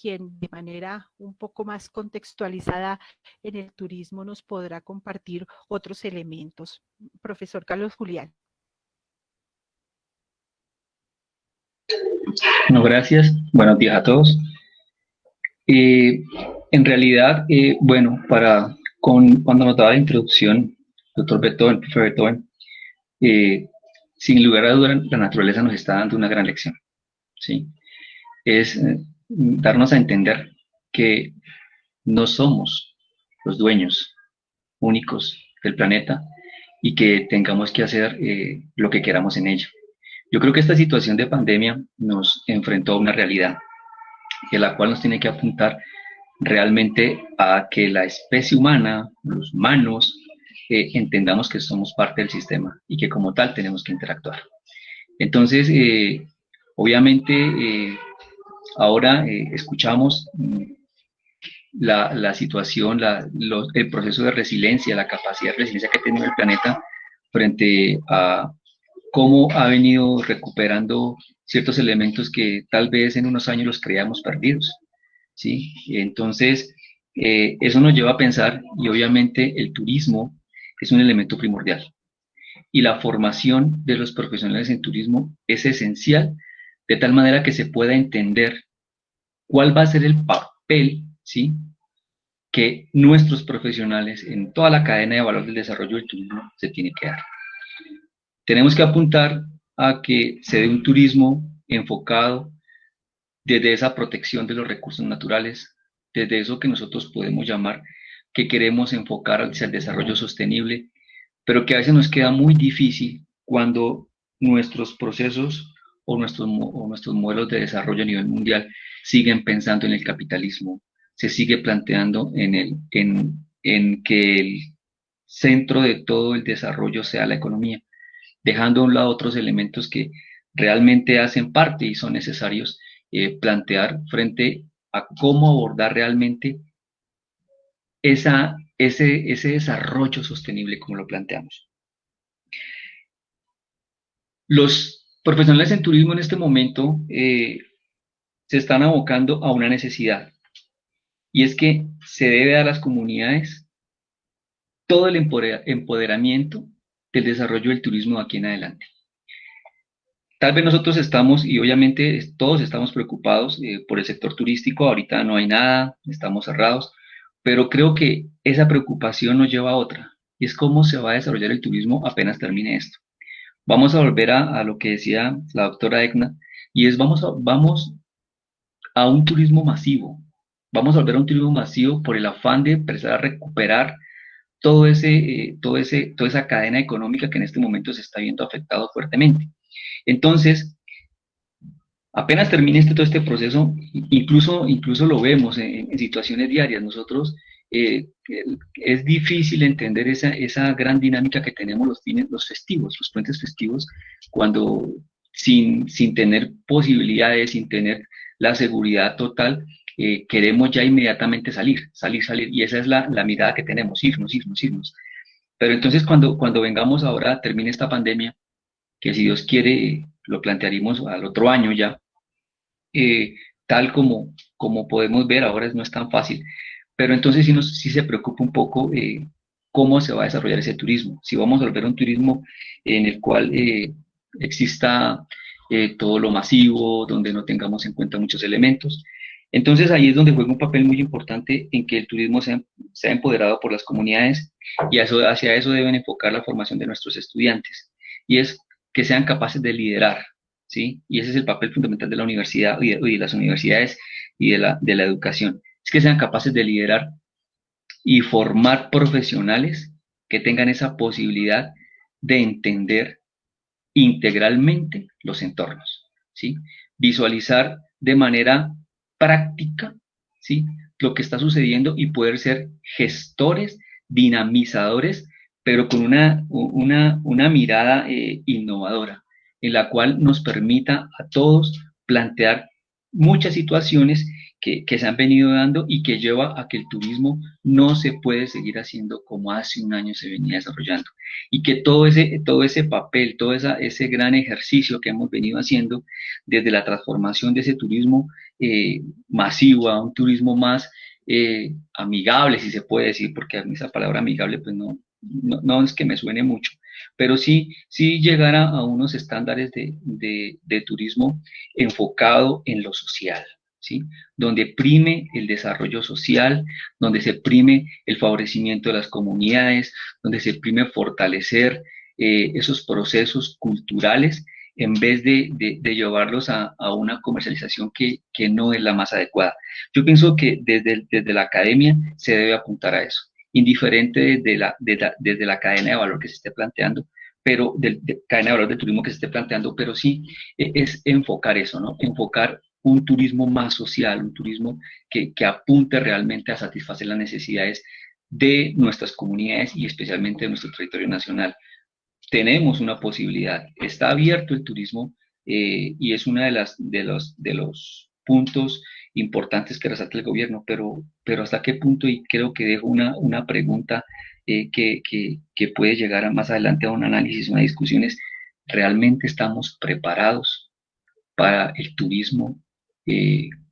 S5: quien de manera un poco más contextualizada en el turismo nos podrá compartir otros elementos. Profesor Carlos Julián.
S6: No, gracias. Buenos días a todos. En realidad, bueno, cuando nos daba la introducción, doctor Beethoven, profesor Beethoven, sin lugar a dudas, la naturaleza nos está dando una gran lección, ¿sí? Es darnos a entender que no somos los dueños únicos del planeta y que tengamos que hacer lo que queramos en ella. Yo creo que esta situación de pandemia nos enfrentó a una realidad, en la cual nos tiene que apuntar realmente a que la especie humana, los humanos, entendamos que somos parte del sistema y que como tal tenemos que interactuar. Entonces, obviamente, ahora escuchamos la situación, el proceso de resiliencia, la capacidad de resiliencia que ha tenido el planeta frente a cómo ha venido recuperando ciertos elementos que tal vez en unos años los creíamos perdidos, ¿sí? Entonces, eso nos lleva a pensar, y obviamente el turismo es un elemento primordial, y la formación de los profesionales en turismo es esencial, de tal manera que se pueda entender cuál va a ser el papel, ¿sí?, que nuestros profesionales en toda la cadena de valor del desarrollo del turismo se tiene que dar. Tenemos que apuntar a que se dé un turismo enfocado desde esa protección de los recursos naturales, desde eso que nosotros podemos llamar que queremos enfocar hacia el desarrollo sostenible, pero que a veces nos queda muy difícil cuando nuestros procesos o nuestros modelos de desarrollo a nivel mundial siguen pensando en el capitalismo, se sigue planteando en que el centro de todo el desarrollo sea la economía, dejando a un lado otros elementos que realmente hacen parte y son necesarios plantear frente a cómo abordar realmente ese desarrollo sostenible como lo planteamos. Los profesionales en turismo en este momento se están abocando a una necesidad, y es que se debe dar a las comunidades todo el empoderamiento del desarrollo del turismo de aquí en adelante. Tal vez nosotros estamos, y obviamente todos estamos preocupados por el sector turístico, ahorita no hay nada, estamos cerrados, pero creo que esa preocupación nos lleva a otra, y es cómo se va a desarrollar el turismo apenas termine esto. Vamos a volver a lo que decía la doctora Egna, y es vamos a un turismo masivo, vamos a volver a un turismo masivo por el afán de empezar a recuperar toda esa cadena económica que en este momento se está viendo afectado fuertemente. Entonces, apenas termine todo este proceso, incluso lo vemos en situaciones diarias. Nosotros, es difícil entender esa gran dinámica que tenemos los festivos, los puentes festivos, cuando sin tener posibilidades, sin tener la seguridad total, queremos ya inmediatamente salir, y esa es la mirada que tenemos, irnos. Pero entonces cuando vengamos ahora, termine esta pandemia, que si Dios quiere, lo plantearemos al otro año ya, tal como podemos ver, ahora no es tan fácil, pero entonces sí se preocupa un poco cómo se va a desarrollar ese turismo, si vamos a volver a un turismo en el cual exista todo lo masivo, donde no tengamos en cuenta muchos elementos. Entonces ahí es donde juega un papel muy importante en que el turismo sea empoderado por las comunidades, y hacia eso deben enfocar la formación de nuestros estudiantes, y es que sean capaces de liderar, ¿sí? Y ese es el papel fundamental de la universidad y de las universidades y de la educación, es que sean capaces de liderar y formar profesionales que tengan esa posibilidad de entender integralmente los entornos, ¿sí? Visualizar de manera práctica, ¿sí?, lo que está sucediendo y poder ser gestores, dinamizadores, pero con una mirada innovadora, en la cual nos permita a todos plantear muchas situaciones que se han venido dando y que lleva a que el turismo no se puede seguir haciendo como hace un año se venía desarrollando. Y que todo ese papel, ese gran ejercicio que hemos venido haciendo desde la transformación de ese turismo masivo a un turismo más amigable, si se puede decir, porque a mí esa palabra amigable pues no es que me suene mucho, pero sí llegar a unos estándares de turismo enfocado en lo social, ¿sí? Donde prime el desarrollo social, donde se prime el favorecimiento de las comunidades, donde se prime fortalecer esos procesos culturales en vez de llevarlos a una comercialización que no es la más adecuada. Yo pienso que desde la academia se debe apuntar a eso, indiferente desde la cadena de valor que se esté planteando, pero cadena de valor del turismo que se esté planteando, pero sí es enfocar eso, ¿no? Enfocar un turismo más social, un turismo que apunte realmente a satisfacer las necesidades de nuestras comunidades y especialmente de nuestro territorio nacional. Tenemos una posibilidad, está abierto el turismo y es uno de los puntos importantes que resalta el gobierno, pero hasta qué punto, y creo que dejo una pregunta que puede llegar más adelante a un análisis, una discusión, es: ¿realmente estamos preparados para el turismo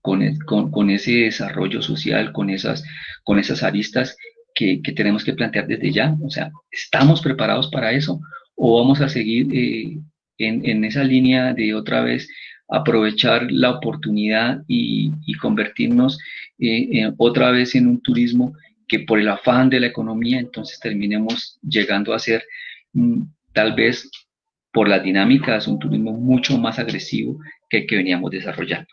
S6: con ese desarrollo social, con esas aristas que tenemos que plantear desde ya? O sea, ¿estamos preparados para eso o vamos a seguir en esa línea de otra vez aprovechar la oportunidad y convertirnos otra vez en un turismo que por el afán de la economía entonces terminemos llegando a ser tal vez por las dinámicas un turismo mucho más agresivo que el que veníamos desarrollando?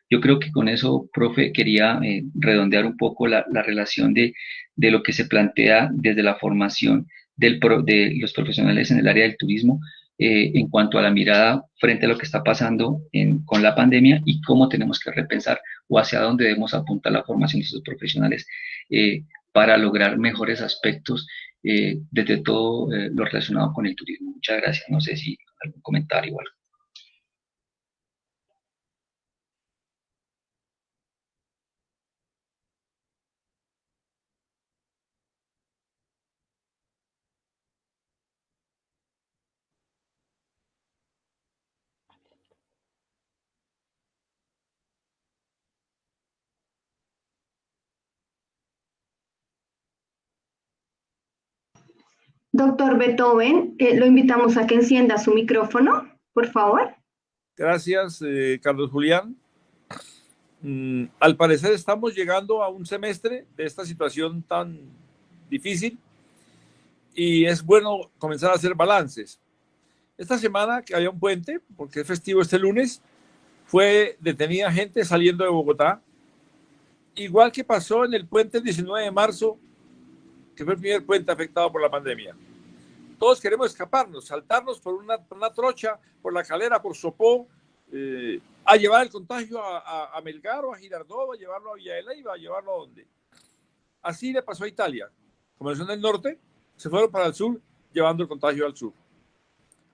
S6: Yo creo que con eso, profe, quería redondear un poco la relación de lo que se plantea desde la formación de los profesionales en el área del turismo en cuanto a la mirada frente a lo que está pasando con la pandemia y cómo tenemos que repensar o hacia dónde debemos apuntar la formación de esos profesionales para lograr mejores aspectos desde todo lo relacionado con el turismo. Muchas gracias. No sé si algún comentario o algo.
S2: Doctor Beethoven, lo invitamos a que encienda su micrófono, por favor.
S3: Gracias, Carlos Julián. Al parecer estamos llegando a un semestre de esta situación tan difícil y es bueno comenzar a hacer balances. Esta semana que había un puente, porque es festivo este lunes, fue detenida gente saliendo de Bogotá, igual que pasó en el puente el 19 de marzo, que fue el primer puente afectado por la pandemia. Todos queremos escaparnos, saltarnos por una trocha, por la Calera, por Sopó, a llevar el contagio a Melgar o a Girardot, a llevarlo a Villa de Leyva, a llevarlo a donde. Así le pasó a Italia. Comenzó en el norte, se fueron para el sur, llevando el contagio al sur.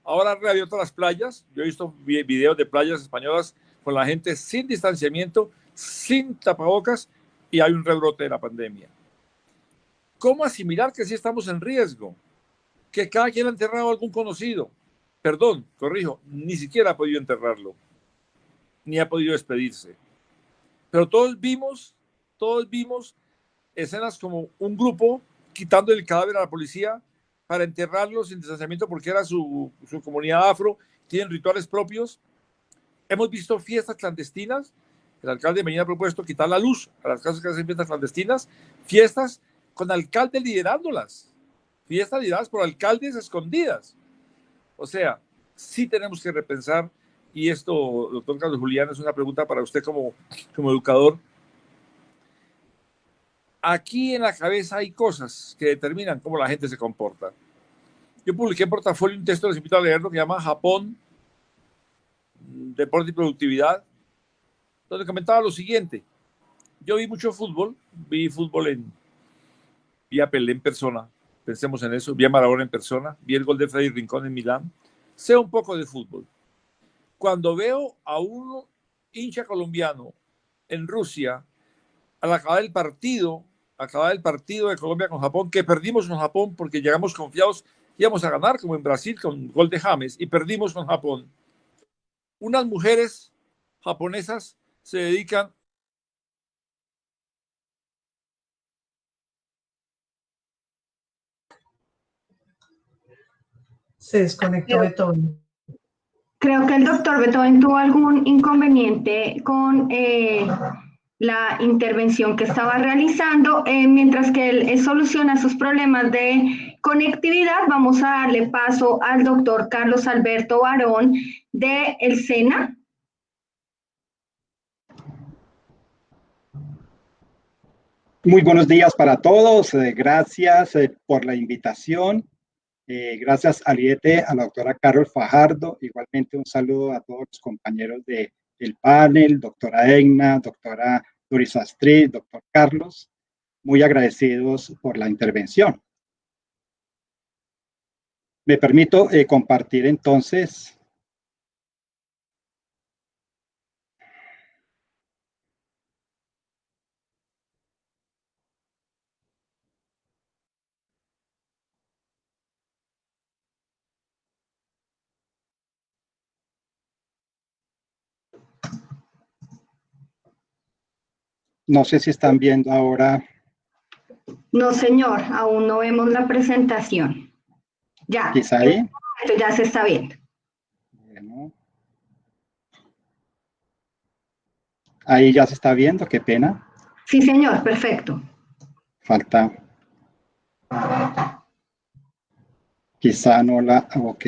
S3: Ahora han reabierto las playas. Yo he visto videos de playas españolas con la gente sin distanciamiento, sin tapabocas, y hay un rebrote de la pandemia. ¿Cómo asimilar que sí estamos en riesgo? Que cada quien ha enterrado a algún conocido. Perdón, corrijo, ni siquiera ha podido enterrarlo, ni ha podido despedirse. Pero todos vimos escenas como un grupo quitando el cadáver a la policía para enterrarlo sin distanciamiento porque era su comunidad afro, tienen rituales propios. Hemos visto fiestas clandestinas. El alcalde de Medellín ha propuesto quitar la luz a las casas que hacen fiestas clandestinas, fiestas con alcaldes liderándolas, fiestas lideradas por alcaldes escondidas. O sea, sí tenemos que repensar, y esto, doctor Carlos Julián, es una pregunta para usted como educador. Aquí en la cabeza hay cosas que determinan cómo la gente se comporta. Yo publiqué en Portafolio un texto, les invito a leerlo, que se llama Japón, Deporte y Productividad, donde comentaba lo siguiente: yo vi mucho fútbol, vi a Pelé en persona, pensemos en eso, vi a Maradona en persona, vi el gol de Freddy Rincón en Milán, sé un poco de fútbol. Cuando veo a un hincha colombiano en Rusia, al acabar el partido de Colombia con Japón, que perdimos con Japón porque llegamos confiados, íbamos a ganar como en Brasil con gol de James y perdimos con Japón. Unas mujeres japonesas se dedican
S4: Se desconectó Beethoven.
S2: Creo que el doctor Beethoven tuvo algún inconveniente con la intervención que estaba realizando. Mientras que él soluciona sus problemas de conectividad, vamos a darle paso al doctor Carlos Alberto Barón de el SENA.
S7: Muy buenos días para todos. Gracias por la invitación. Gracias a Liete, a la doctora Carol Fajardo. Igualmente un saludo a todos los compañeros del panel, doctora Egna, doctora Doris Astrid, doctor Carlos. Muy agradecidos por la intervención. Me permito compartir entonces. No sé si están viendo ahora.
S2: No, señor, aún no vemos la presentación. Ya,
S7: Quizá ahí.
S2: Esto ya se está viendo.
S7: Bueno. Ahí ya se está viendo, qué pena.
S2: Sí, señor, perfecto.
S7: Falta. Quizá no la. Ok.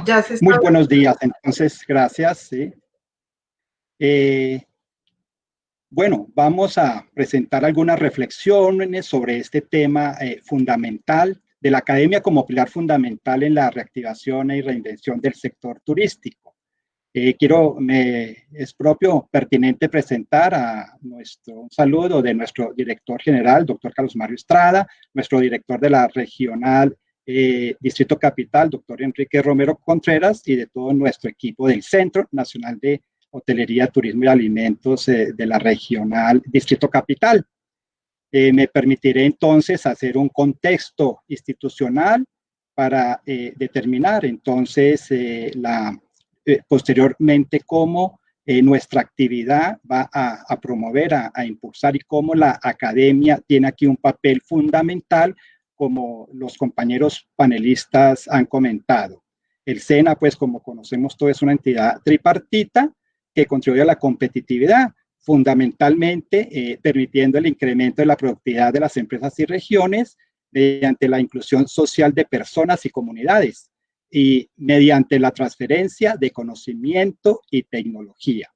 S4: Ya se está.
S7: Muy buenos días, entonces, gracias. Sí. Bueno, vamos a presentar algunas reflexiones sobre este tema fundamental de la academia como pilar fundamental en la reactivación y reinvención del sector turístico. Es pertinente presentar un saludo de nuestro director general, doctor Carlos Mario Estrada, nuestro director de la regional Distrito Capital, doctor Enrique Romero Contreras, y de todo nuestro equipo del Centro Nacional de Hotelería, Turismo y Alimentos de la regional Distrito Capital. Me permitiré entonces hacer un contexto institucional para determinar entonces posteriormente cómo nuestra actividad va a promover, a impulsar, y cómo la academia tiene aquí un papel fundamental, como los compañeros panelistas han comentado. El SENA, pues como conocemos todos, es una entidad tripartita que contribuye a la competitividad, fundamentalmente permitiendo el incremento de la productividad de las empresas y regiones mediante la inclusión social de personas y comunidades y mediante la transferencia de conocimiento y tecnología.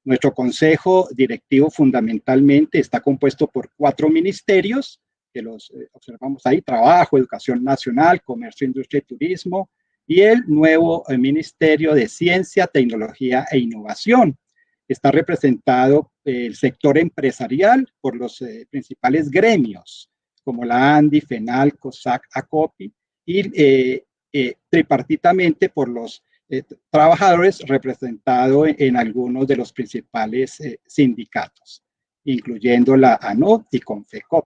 S7: Nuestro consejo directivo fundamentalmente está compuesto por 4 ministerios, que los observamos ahí: Trabajo, Educación Nacional, Comercio, Industria y Turismo, y el nuevo Ministerio de Ciencia, Tecnología e Innovación. Está representado el sector empresarial por los principales gremios, como la ANDI, FENAL, COSAC, ACOPI, y tripartitamente por los trabajadores, representados en algunos de los principales sindicatos, incluyendo la ANOT y CONFECOP.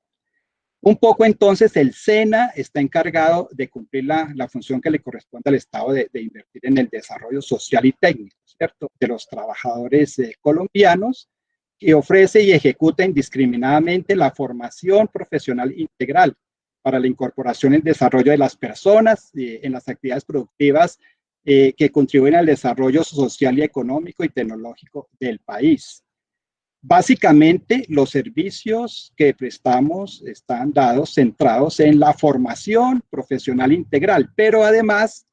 S7: Un poco entonces el SENA está encargado de cumplir la función que le corresponde al Estado de invertir en el desarrollo social y técnico, ¿cierto?, de los trabajadores colombianos, que ofrece y ejecuta indiscriminadamente la formación profesional integral para la incorporación y el desarrollo de las personas en las actividades productivas que contribuyen al desarrollo social y económico y tecnológico del país. Básicamente, los servicios que prestamos están centrados en la formación profesional integral, pero además,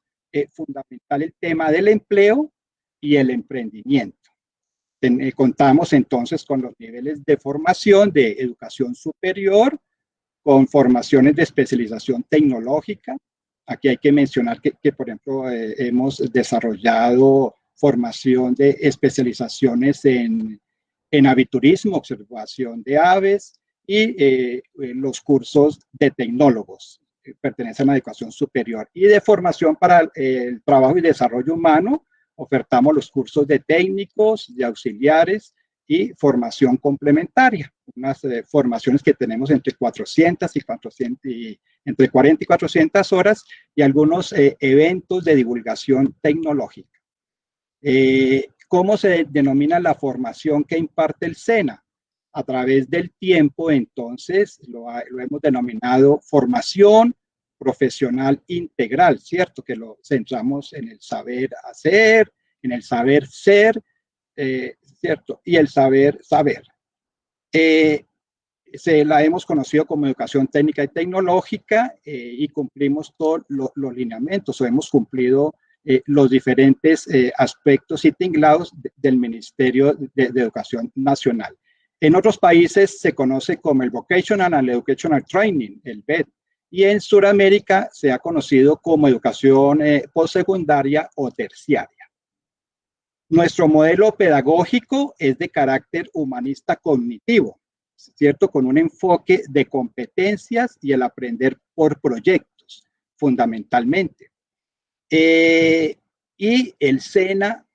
S7: fundamental el tema del empleo y el emprendimiento. Contamos entonces con los niveles de formación de educación superior, con formaciones de especialización tecnológica. Aquí hay que mencionar que por ejemplo, hemos desarrollado formación de especializaciones en aviturismo, observación de aves, y los cursos de tecnólogos pertenecen a la educación superior. Y de formación para el trabajo y desarrollo humano, ofertamos los cursos de técnicos, de auxiliares y formación complementaria, unas formaciones que tenemos entre 400 y 400 y entre 40 y 400 horas, y algunos eventos de divulgación tecnológica. ¿Cómo se denomina la formación que imparte el SENA? A través del tiempo, entonces, lo hemos denominado formación profesional integral, ¿cierto? Que lo centramos en el saber hacer, en el saber ser, ¿cierto? Y el saber saber. Se la hemos conocido como educación técnica y tecnológica, y cumplimos todos los lineamientos, o hemos cumplido los diferentes aspectos y tinglados del Ministerio de Educación Nacional. En otros países se conoce como el Vocational and Educational Training, el VET, y en Sudamérica se ha conocido como educación postsecundaria o terciaria. Nuestro modelo pedagógico es de carácter humanista cognitivo, ¿cierto? Con un enfoque de competencias y el aprender por proyectos, fundamentalmente. Y el SENA,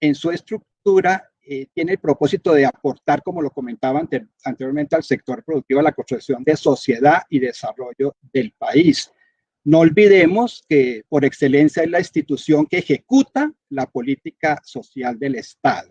S7: en su estructura, tiene el propósito de aportar, como lo comentaba anteriormente, al sector productivo, a la construcción de sociedad y desarrollo del país. No olvidemos que por excelencia es la institución que ejecuta la política social del Estado,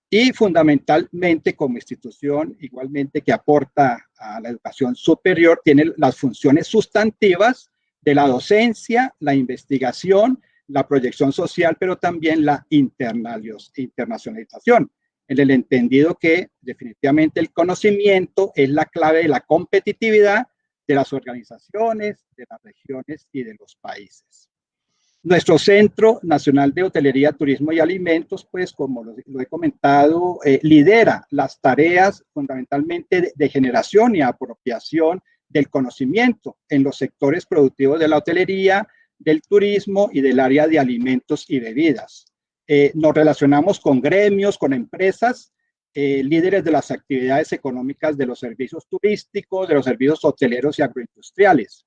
S7: y fundamentalmente como institución igualmente que aporta a la educación superior, tiene las funciones sustantivas de la docencia, la investigación, la proyección social, pero también la internacionalización, en el entendido que definitivamente el conocimiento es la clave de la competitividad de las organizaciones, de las regiones y de los países. Nuestro Centro Nacional de Hotelería, Turismo y Alimentos, pues como lo he comentado, lidera las tareas fundamentalmente de generación y apropiación del conocimiento en los sectores productivos de la hotelería, del turismo y del área de alimentos y bebidas. Nos relacionamos con gremios, con empresas, líderes de las actividades económicas de los servicios turísticos, de los servicios hoteleros y agroindustriales.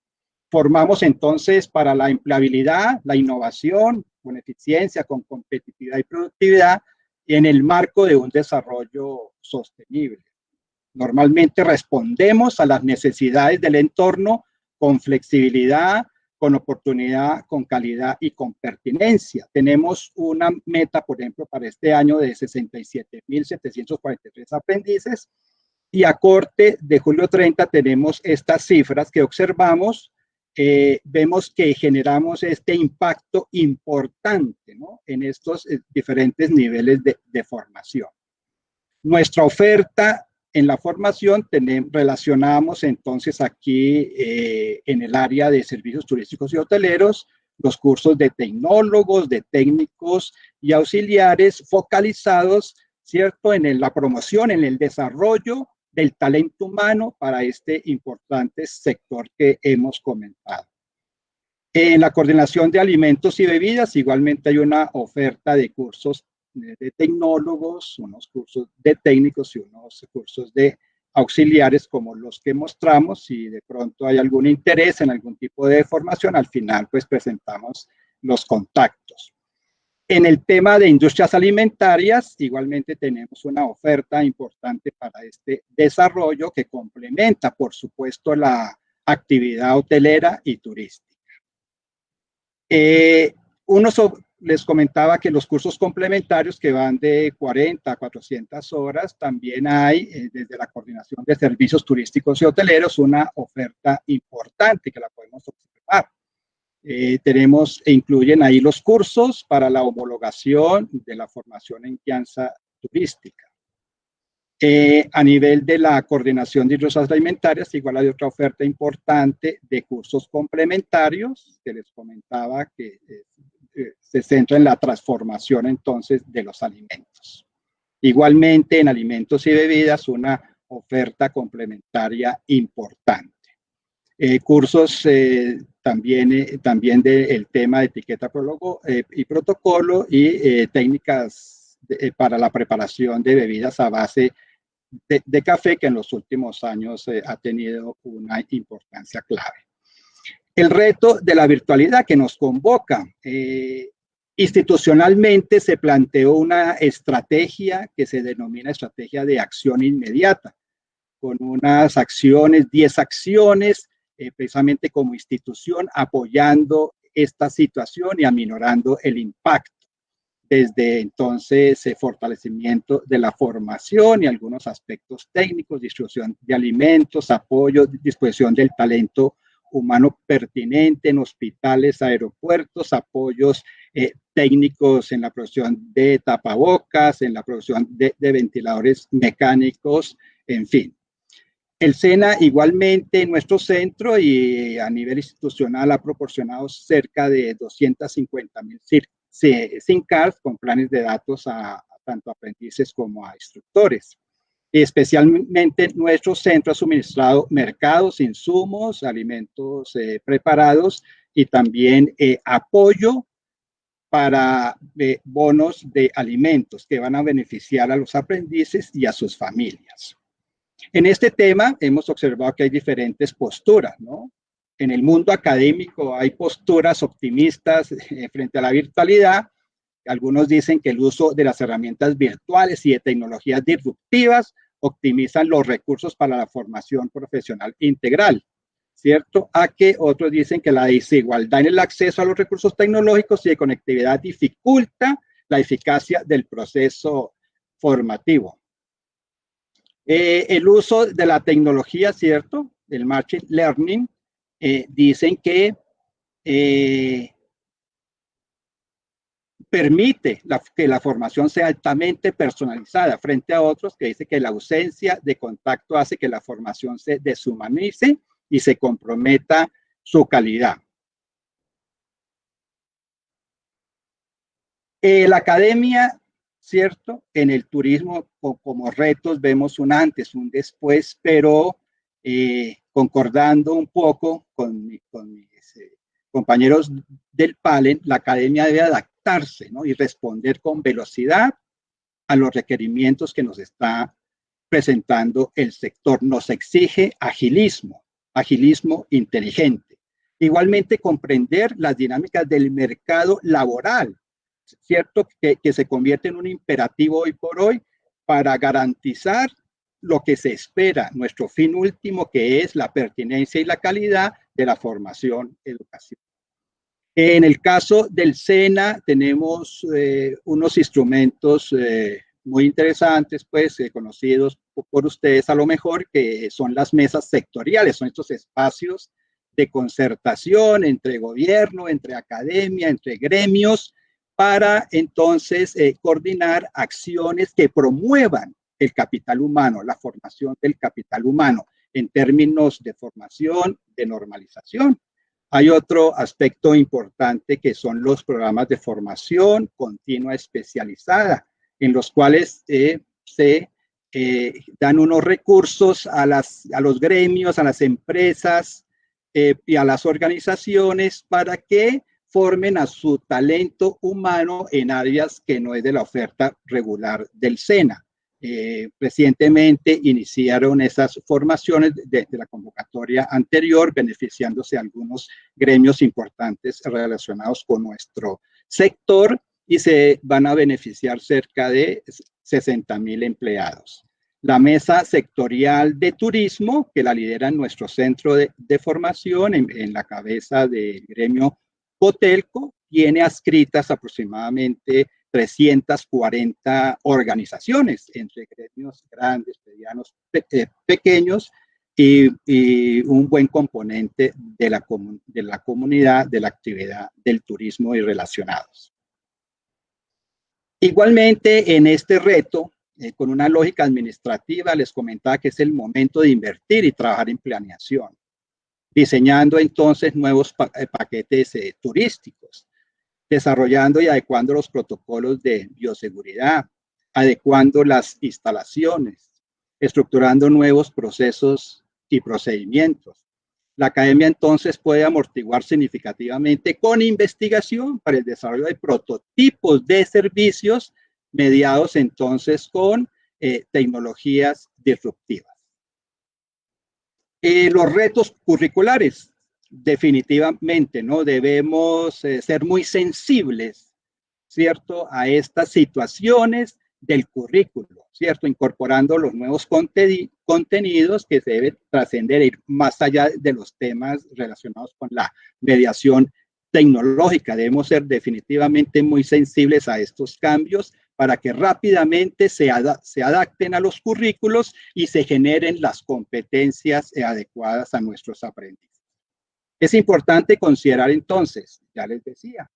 S7: Formamos entonces para la empleabilidad, la innovación, con eficiencia, con competitividad y productividad, y en el marco de un desarrollo sostenible. Normalmente respondemos a las necesidades del entorno con flexibilidad, con oportunidad, con calidad y con pertinencia. Tenemos una meta, por ejemplo, para este año de 67.743 aprendices, y a corte de julio 30 tenemos estas cifras que observamos. Vemos que generamos este impacto importante, ¿no?, en estos diferentes niveles de formación. Nuestra oferta en la formación relacionamos entonces aquí en el área de servicios turísticos y hoteleros, los cursos de tecnólogos, de técnicos y auxiliares focalizados, ¿cierto?, en la promoción, en el desarrollo del talento humano para este importante sector que hemos comentado. En la coordinación de alimentos y bebidas, igualmente hay una oferta de cursos de tecnólogos, unos cursos de técnicos y unos cursos de auxiliares como los que mostramos. Si de pronto hay algún interés en algún tipo de formación, al final pues presentamos los contactos. En el tema de industrias alimentarias, igualmente tenemos una oferta importante para este desarrollo que complementa, por supuesto, la actividad hotelera y turística. Les comentaba que los cursos complementarios que van de 40 a 400 horas, también hay desde la Coordinación de Servicios Turísticos y Hoteleros una oferta importante que la podemos observar. Tenemos e incluyen ahí los cursos para la homologación de la formación en guianza turística. A nivel de la coordinación de industrias alimentarias, igual hay otra oferta importante de cursos complementarios que les comentaba que se centra en la transformación entonces de los alimentos. Igualmente en alimentos y bebidas una oferta complementaria importante. cursos también del tema de etiqueta, prólogo y protocolo, y técnicas para la preparación de bebidas a base de café, que en los últimos años ha tenido una importancia clave. El reto de la virtualidad que nos convoca. Institucionalmente se planteó una estrategia que se denomina estrategia de acción inmediata, con unas acciones, 10 acciones, precisamente como institución, apoyando esta situación y aminorando el impacto. Desde entonces, fortalecimiento de la formación y algunos aspectos técnicos, distribución de alimentos, apoyo, disposición del talento humano pertinente en hospitales, aeropuertos, apoyos técnicos en la producción de tapabocas, en la producción de ventiladores mecánicos, en fin. El SENA igualmente en nuestro centro y a nivel institucional ha proporcionado cerca de 250,000 SIM cards con planes de datos a tanto aprendices como a instructores. Especialmente nuestro centro ha suministrado mercados, insumos, alimentos preparados y también apoyo para bonos de alimentos que van a beneficiar a los aprendices y a sus familias. En este tema hemos observado que hay diferentes posturas, ¿no? En el mundo académico hay posturas optimistas frente a la virtualidad. Algunos dicen que el uso de las herramientas virtuales y de tecnologías disruptivas optimizan los recursos para la formación profesional integral, ¿cierto? A que otros dicen que la desigualdad en el acceso a los recursos tecnológicos y de conectividad dificulta la eficacia del proceso formativo. El uso de la tecnología, ¿cierto? Del machine learning, dicen que permite que la formación sea altamente personalizada frente a otros que dicen que la ausencia de contacto hace que la formación se deshumanice y se comprometa su calidad. La academia, ¿cierto? En el turismo como retos vemos un antes, un después, pero concordando un poco con mis compañeros del panel, la academia debe adaptarse, ¿no? Y responder con velocidad a los requerimientos que nos está presentando el sector. Nos exige agilismo inteligente. Igualmente comprender las dinámicas del mercado laboral, ¿cierto? Que se convierte en un imperativo hoy por hoy para garantizar lo que se espera, nuestro fin último, que es la pertinencia y la calidad de la formación educación. En el caso del SENA tenemos unos instrumentos muy interesantes, pues conocidos por ustedes a lo mejor, que son las mesas sectoriales, son estos espacios de concertación entre gobierno, entre academia, entre gremios, para entonces coordinar acciones que promuevan el capital humano, la formación del capital humano en términos de formación, de normalización. Hay otro aspecto importante que son los programas de formación continua especializada, en los cuales se dan unos recursos a los gremios, a las empresas y a las organizaciones para que formen a su talento humano en áreas que no es de la oferta regular del SENA. Recientemente iniciaron esas formaciones de la convocatoria anterior, beneficiándose algunos gremios importantes relacionados con nuestro sector y se van a beneficiar cerca de 60,000 empleados. La mesa sectorial de turismo, que la lidera nuestro centro de formación en la cabeza del gremio Cotelco, tiene adscritas aproximadamente 340 organizaciones, entre gremios grandes, medianos, pequeños y un buen componente de la comunidad, de la actividad del turismo y relacionados. Igualmente, en este reto, con una lógica administrativa, les comentaba que es el momento de invertir y trabajar en planeación, diseñando entonces nuevos paquetes turísticos, desarrollando y adecuando los protocolos de bioseguridad, adecuando las instalaciones, estructurando nuevos procesos y procedimientos, La academia entonces puede amortiguar significativamente con investigación para el desarrollo de prototipos de servicios mediados entonces con tecnologías disruptivas. Los retos curriculares, definitivamente, ¿no? Debemos ser muy sensibles, ¿cierto?, a estas situaciones del currículo, ¿cierto?, incorporando los nuevos contenidos que se deben trascender e ir más allá de los temas relacionados con la mediación tecnológica. Debemos ser definitivamente muy sensibles a estos cambios para que rápidamente se adapten a los currículos y se generen las competencias adecuadas a nuestros aprendices. Es importante considerar entonces, ya les decía,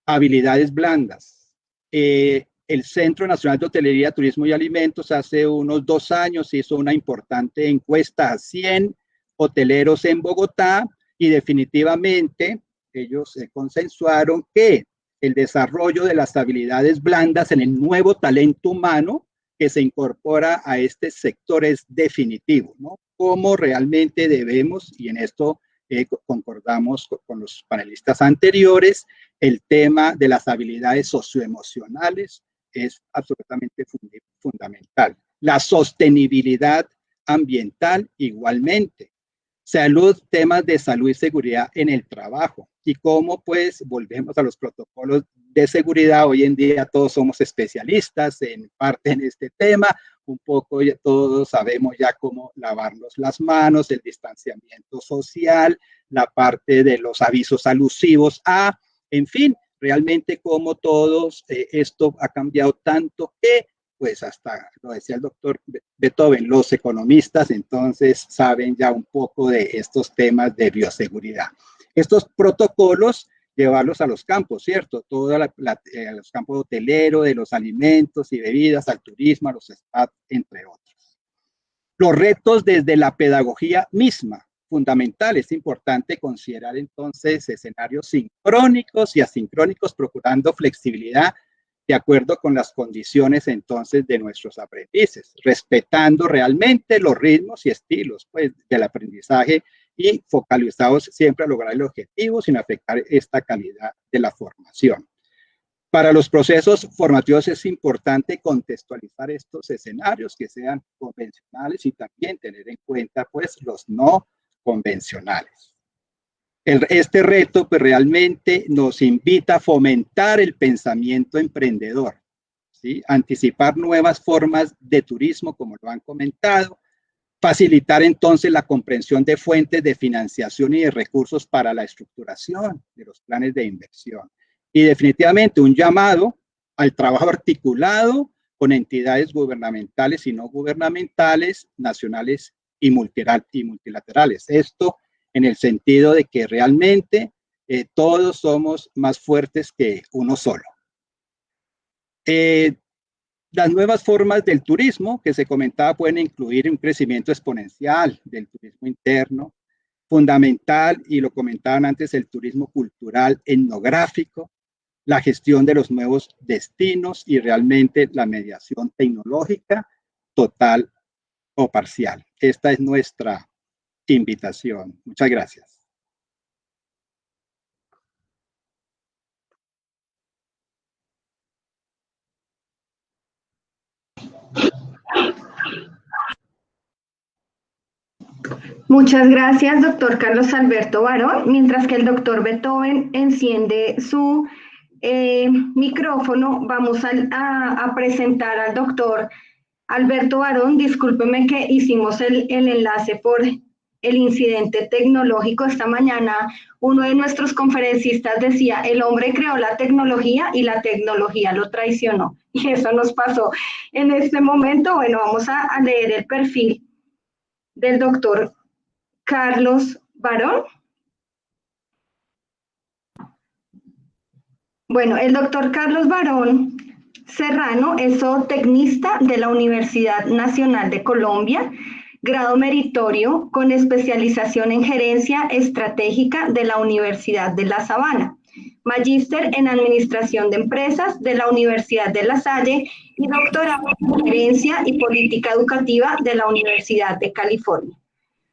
S7: habilidades blandas. El Centro Nacional de Hotelería, Turismo y Alimentos hace unos 2 años hizo una importante encuesta a 100 hoteleros en Bogotá y definitivamente ellos consensuaron que el desarrollo de las habilidades blandas en el nuevo talento humano que se incorpora a este sector es definitivo, ¿no? Cómo realmente debemos, y en esto concordamos con los panelistas anteriores, el tema de las habilidades socioemocionales es absolutamente fundamental. La sostenibilidad ambiental igualmente. Salud, temas de salud y seguridad en el trabajo. Y cómo pues volvemos a los protocolos de seguridad. Hoy en día todos somos especialistas en parte en este tema. Un poco todos sabemos ya cómo lavarnos las manos, el distanciamiento social, la parte de los avisos alusivos a, en fin, realmente como todos esto ha cambiado tanto que, pues hasta lo decía el doctor Beethoven, los economistas entonces saben ya un poco de estos temas de bioseguridad. Estos protocolos, llevarlos a los campos, ¿cierto? A los campos hoteleros, de los alimentos y bebidas, al turismo, a los spas, entre otros. Los retos desde la pedagogía misma. Fundamental, es importante considerar entonces escenarios sincrónicos y asincrónicos, procurando flexibilidad de acuerdo con las condiciones entonces de nuestros aprendices, respetando realmente los ritmos y estilos pues, del aprendizaje y focalizados siempre a lograr el objetivo sin afectar esta calidad de la formación. Para los procesos formativos es importante contextualizar estos escenarios que sean convencionales y también tener en cuenta pues los no convencionales. Este reto pues realmente nos invita a fomentar el pensamiento emprendedor, ¿sí? Anticipar nuevas formas de turismo, como lo han comentado, facilitar entonces la comprensión de fuentes de financiación y de recursos para la estructuración de los planes de inversión. Y definitivamente un llamado al trabajo articulado con entidades gubernamentales y no gubernamentales, nacionales y multilaterales. Esto en el sentido de que realmente todos somos más fuertes que uno solo. Las nuevas formas del turismo que se comentaba pueden incluir un crecimiento exponencial del turismo interno, fundamental, y lo comentaban antes, el turismo cultural etnográfico, la gestión de los nuevos destinos y realmente la mediación tecnológica total o parcial. Esta es nuestra invitación. Muchas gracias.
S2: Muchas gracias, doctor Carlos Alberto Barón. Mientras que el doctor Beethoven enciende su micrófono, vamos a presentar al doctor Alberto Barón. Discúlpeme que hicimos el enlace por el incidente tecnológico esta mañana. Uno de nuestros conferencistas decía, el hombre creó la tecnología y la tecnología lo traicionó. Y eso nos pasó en este momento. Bueno, vamos a leer el perfil del doctor Carlos Barón. Bueno, el doctor Carlos Barón Serrano es zootecnista de la Universidad Nacional de Colombia, grado meritorio con especialización en gerencia estratégica de la Universidad de La Sabana, magíster en administración de empresas de la Universidad de La Salle y doctorado en gerencia y política educativa de la Universidad de California.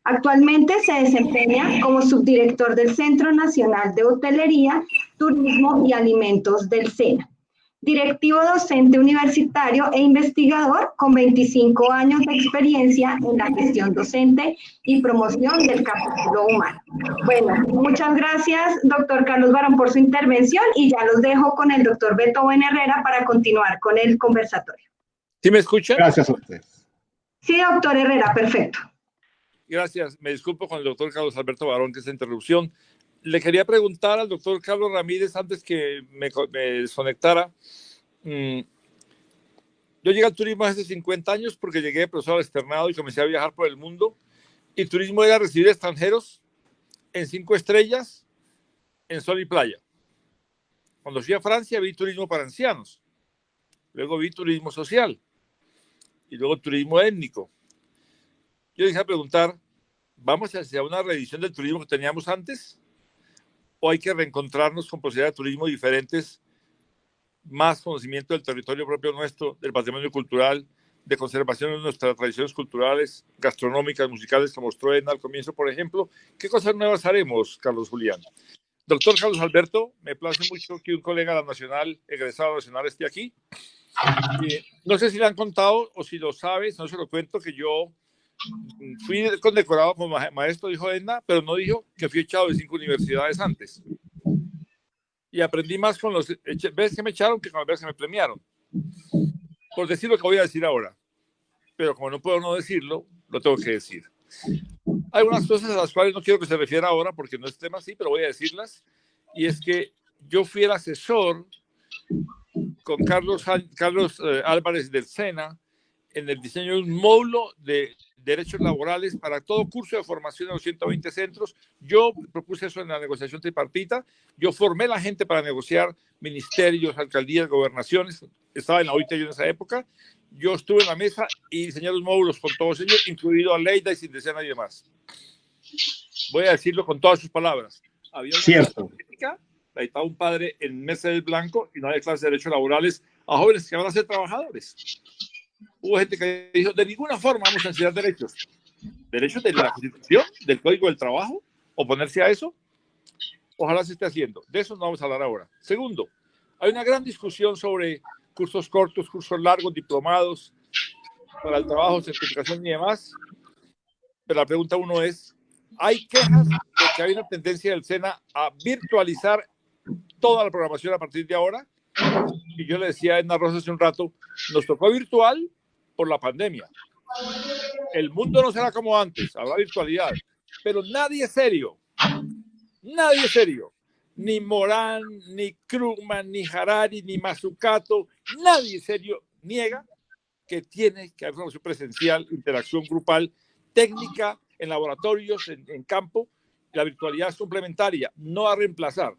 S2: Actualmente se desempeña como subdirector del Centro Nacional de Hotelería, Turismo y Alimentos del SENA. Directivo docente universitario e investigador con 25 años de experiencia en la gestión docente y promoción del capítulo humano. Bueno, muchas gracias, doctor Carlos Barón, por su intervención y ya los dejo con el doctor Beethoven Herrera para continuar con el conversatorio.
S3: ¿Sí me escuchan?
S7: Gracias a ustedes.
S2: Sí, doctor Herrera, perfecto.
S3: Gracias. Me disculpo con el doctor Carlos Alberto Barón que esta interrupción. Le quería preguntar al doctor Carlos Ramírez antes que me desconectara. Yo llegué al turismo hace 50 años porque llegué de profesor externado y comencé a viajar por el mundo. Y turismo era recibir extranjeros en 5 estrellas, en sol y playa. Cuando fui a Francia vi turismo para ancianos. Luego vi turismo social. Y luego turismo étnico. Yo dije a preguntar, ¿vamos hacia una reedición del turismo que teníamos antes? ¿O hay que reencontrarnos con posibilidades de turismo diferentes, más conocimiento del territorio propio nuestro, del patrimonio cultural, de conservación de nuestras tradiciones culturales, gastronómicas, musicales, como mostró Edna al comienzo, por ejemplo? ¿Qué cosas nuevas haremos, Carlos Julián? Doctor Carlos Alberto, me place mucho que un colega de la Nacional, egresado de la Nacional, esté aquí. No sé si le han contado o si lo sabes, no se lo cuento, que yo fui condecorado como maestro, dijo Edna, pero no dijo que fui echado de 5 universidades antes. Y aprendí más con las veces que me echaron que con las veces que me premiaron. Por decir lo que voy a decir ahora. Pero como no puedo no decirlo, lo tengo que decir. Hay unas cosas a las cuales no quiero que se refiera ahora porque no es tema así, pero voy a decirlas. Y es que yo fui el asesor con Carlos Álvarez del SENA en el diseño de un módulo de derechos laborales para todo curso de formación de los 120 centros. Yo propuse eso en la negociación tripartita. Yo formé la gente para negociar ministerios, alcaldías, gobernaciones. Estaba en la OIT yo en esa época. Yo estuve en la mesa y diseñé los módulos con todos ellos, incluido a Leida y sin decir a nadie más. Voy a decirlo con todas sus palabras. Había una
S7: Cierto.
S3: política, ahí estaba un padre en Mesa del Blanco y no había clases de derechos laborales a jóvenes que van a ser trabajadores. Hubo gente que dijo, de ninguna forma vamos a enseñar derechos. Derechos de la Constitución, del Código del Trabajo, oponerse a eso. Ojalá se esté haciendo. De eso no vamos a hablar ahora. Segundo, hay una gran discusión sobre cursos cortos, cursos largos, diplomados para el trabajo, certificación y demás. Pero la pregunta uno es, ¿hay quejas de que hay una tendencia del SENA a virtualizar toda la programación a partir de ahora? Y yo le decía a Edna Rosa hace un rato, nos tocó virtual por la pandemia. El mundo no será como antes, habrá virtualidad, pero nadie es serio. Nadie es serio. Ni Morán, ni Krugman, ni Harari, ni Mazzucato, nadie serio niega que tiene que haber formación presencial, interacción grupal, técnica en laboratorios, en campo. La virtualidad es complementaria, no a reemplazar.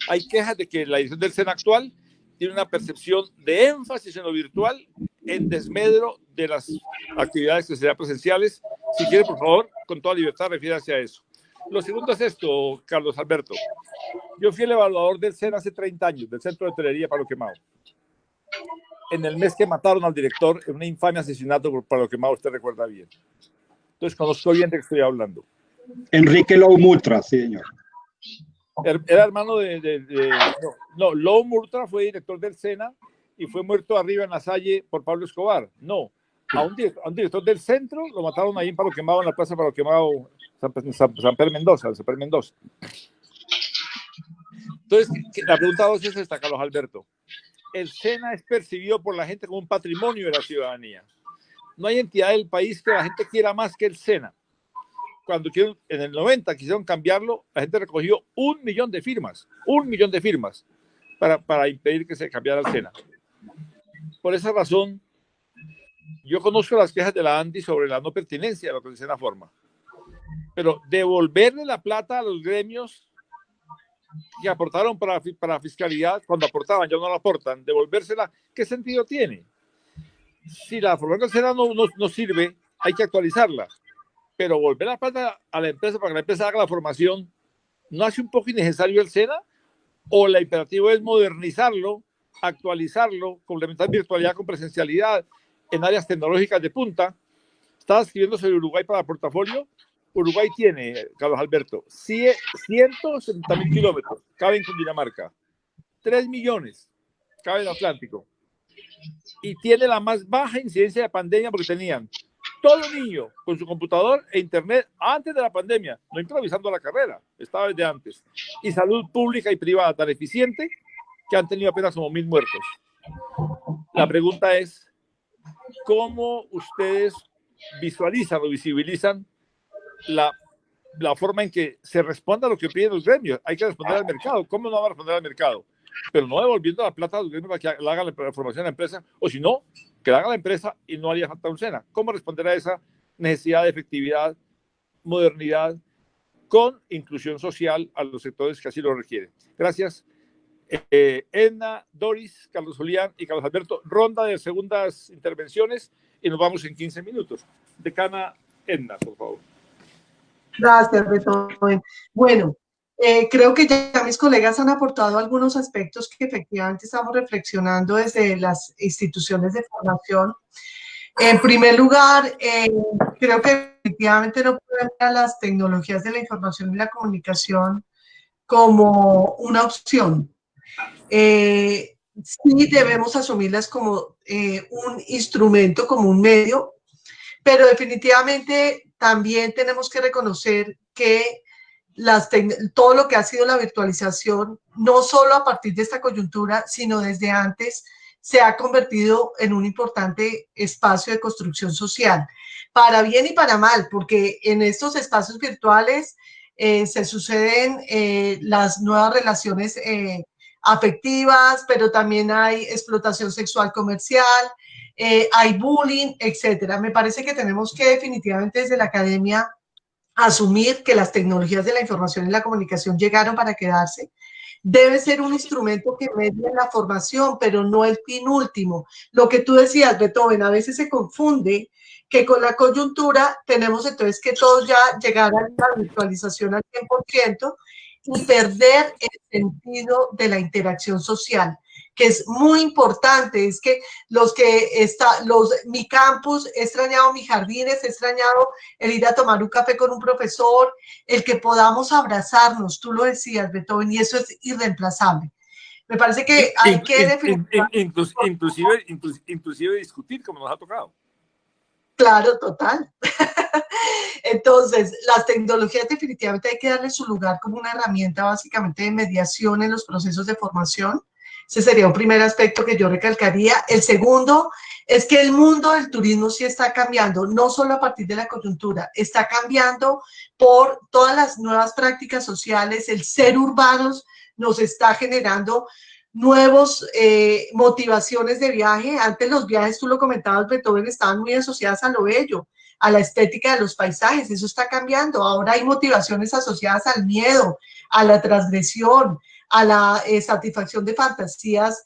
S3: Hay quejas de que la edición del SENA actual tiene una percepción de énfasis en lo virtual en desmedro de las actividades que serían presenciales. Si quiere, por favor, con toda libertad, refiérase a eso. Lo segundo es esto, Carlos Alberto. Yo fui el evaluador del SENA hace 30 años, del Centro de Hotelería Palo Quemado. En el mes que mataron al director en un infame asesinato por Palo Quemado, usted recuerda bien. Entonces, conozco bien de qué estoy hablando.
S7: Enrique Lou Mutra, sí, señor.
S3: Era hermano no, Lou Murtra fue director del SENA y fue muerto arriba en la Salle por Pablo Escobar. No, a un director del centro lo mataron ahí en Palo Quemado, en la plaza Palo Quemado, San Pedro Mendoza. Entonces, la pregunta 2 es esta, Carlos Alberto. El SENA es percibido por la gente como un patrimonio de la ciudadanía. No hay entidad del país que la gente quiera más que el SENA. Cuando en el 90 quisieron cambiarlo, la gente recogió 1 millón de firmas, 1 millón de firmas para impedir que se cambiara el SENA. Por esa razón, yo conozco las quejas de la ANDI sobre la no pertinencia de lo que el SENA forma. Pero devolverle la plata a los gremios que aportaron para fiscalidad, cuando aportaban, ya no la aportan, devolvérsela, ¿qué sentido tiene? Si la formación del SENA no sirve, hay que actualizarla. Pero volver la plata a la empresa para que la empresa haga la formación, ¿no hace un poco innecesario el SENA? ¿O el imperativo es modernizarlo, actualizarlo, complementar virtualidad con presencialidad en áreas tecnológicas de punta? Estaba escribiendo sobre Uruguay para el portafolio. Uruguay tiene, Carlos Alberto, 170.000 kilómetros, cabe en Cundinamarca. 3 millones, cabe en el Atlántico. Y tiene la más baja incidencia de pandemia porque tenían todo niño con su computador e internet antes de la pandemia, no improvisando la carrera, estaba desde antes. Y salud pública y privada tan eficiente que han tenido apenas como 1.000 muertos. La pregunta es, ¿cómo ustedes visualizan o visibilizan la forma en que se responda a lo que piden los gremios? Hay que responder al mercado. ¿Cómo no va a responder al mercado? Pero no devolviendo la plata a los gremios para que la haga la formación de la empresa, o si no, que la haga la empresa y no haría falta un SENA. ¿Cómo responder a esa necesidad de efectividad, modernidad, con inclusión social a los sectores que así lo requieren? Gracias. Edna, Doris, Carlos Julián y Carlos Alberto, ronda de segundas intervenciones y nos vamos en 15 minutos. Decana Edna, por favor.
S4: Gracias, Beethoven. Bueno, creo que ya mis colegas han aportado algunos aspectos que efectivamente estamos reflexionando desde las instituciones de formación. En primer lugar, creo que efectivamente no pueden ver a las tecnologías de la información y la comunicación como una opción. Sí debemos asumirlas como un instrumento, como un medio, pero definitivamente también tenemos que reconocer que todo lo que ha sido la virtualización, no solo a partir de esta coyuntura, sino desde antes, se ha convertido en un importante espacio de construcción social, para bien y para mal, porque en estos espacios virtuales se suceden las nuevas relaciones afectivas, pero también hay explotación sexual comercial, hay bullying, etcétera. Me parece que tenemos que definitivamente desde la academia asumir que las tecnologías de la información y la comunicación llegaron para quedarse. Debe ser un instrumento que medie la formación, pero no el fin último. Lo que tú decías, Beethoven, a veces se confunde que con la coyuntura tenemos entonces que todos ya llegar a la virtualización al 100% y perder el sentido de la interacción social, que es muy importante. Es que mi campus, he extrañado mis jardines, he extrañado el ir a tomar un café con un profesor, el que podamos abrazarnos, tú lo decías, Beethoven, y eso es irreemplazable. Me parece que hay que
S3: inclusive discutir como nos ha tocado.
S4: Claro, total. Entonces, las tecnologías definitivamente hay que darle su lugar como una herramienta básicamente de mediación en los procesos de formación. Ese sería un primer aspecto que yo recalcaría. El segundo es que el mundo del turismo sí está cambiando, no solo a partir de la coyuntura, está cambiando por todas las nuevas prácticas sociales. El ser urbanos nos está generando nuevos motivaciones de viaje. Antes los viajes, tú lo comentabas, Beethoven, estaban muy asociadas a lo bello, a la estética de los paisajes. Eso está cambiando. Ahora hay motivaciones asociadas al miedo, a la transgresión, a la satisfacción de fantasías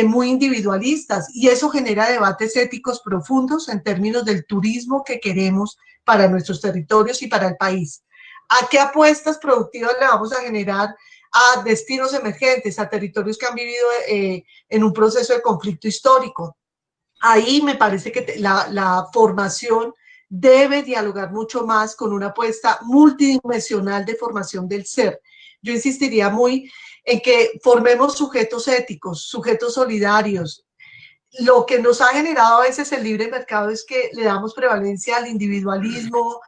S4: muy individualistas, y eso genera debates éticos profundos en términos del turismo que queremos para nuestros territorios y para el país. ¿A qué apuestas productivas le vamos a generar a destinos emergentes, a territorios que han vivido en un proceso de conflicto histórico? Ahí me parece que la formación debe dialogar mucho más con una apuesta multidimensional de formación del ser. Yo insistiría muy en que formemos sujetos éticos, sujetos solidarios. Lo que nos ha generado a veces el libre mercado es que le damos prevalencia al individualismo,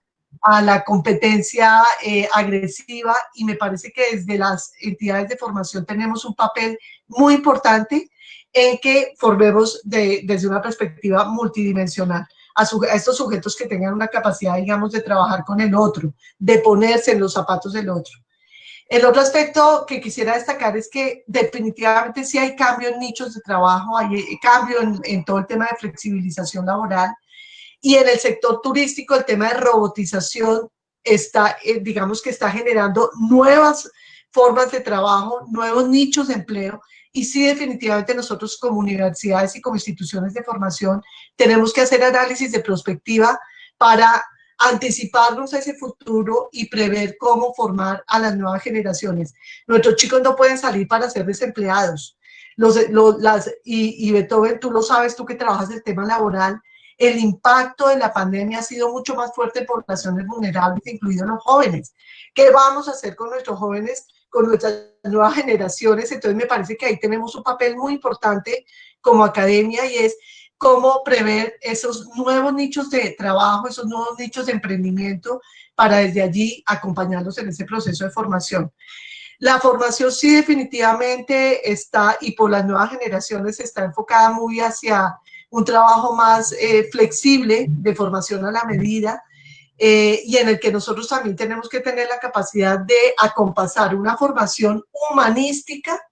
S4: a la competencia agresiva, y me parece que desde las entidades de formación tenemos un papel muy importante en que formemos desde una perspectiva multidimensional a estos sujetos que tengan una capacidad, digamos, de trabajar con el otro, de ponerse en los zapatos del otro. El otro aspecto que quisiera destacar es que definitivamente sí hay cambio en nichos de trabajo, hay cambio en todo el tema de flexibilización laboral, y en el sector turístico el tema de robotización está, digamos que está generando nuevas formas de trabajo, nuevos nichos de empleo, y sí definitivamente nosotros como universidades y como instituciones de formación tenemos que hacer análisis de prospectiva para anticiparnos a ese futuro y prever cómo formar a las nuevas generaciones. Nuestros chicos no pueden salir para ser desempleados. Y Beethoven, tú lo sabes, tú que trabajas el tema laboral, el impacto de la pandemia ha sido mucho más fuerte en poblaciones vulnerables, incluidos los jóvenes. ¿Qué vamos a hacer con nuestros jóvenes, con nuestras nuevas generaciones? Entonces me parece que ahí tenemos un papel muy importante como academia, y es cómo prever esos nuevos nichos de trabajo, esos nuevos nichos de emprendimiento, para desde allí acompañarlos en ese proceso de formación. La formación sí definitivamente está, y por las nuevas generaciones está enfocada muy hacia un trabajo más flexible, de formación a la medida, y en el que nosotros también tenemos que tener la capacidad de acompasar una formación humanística,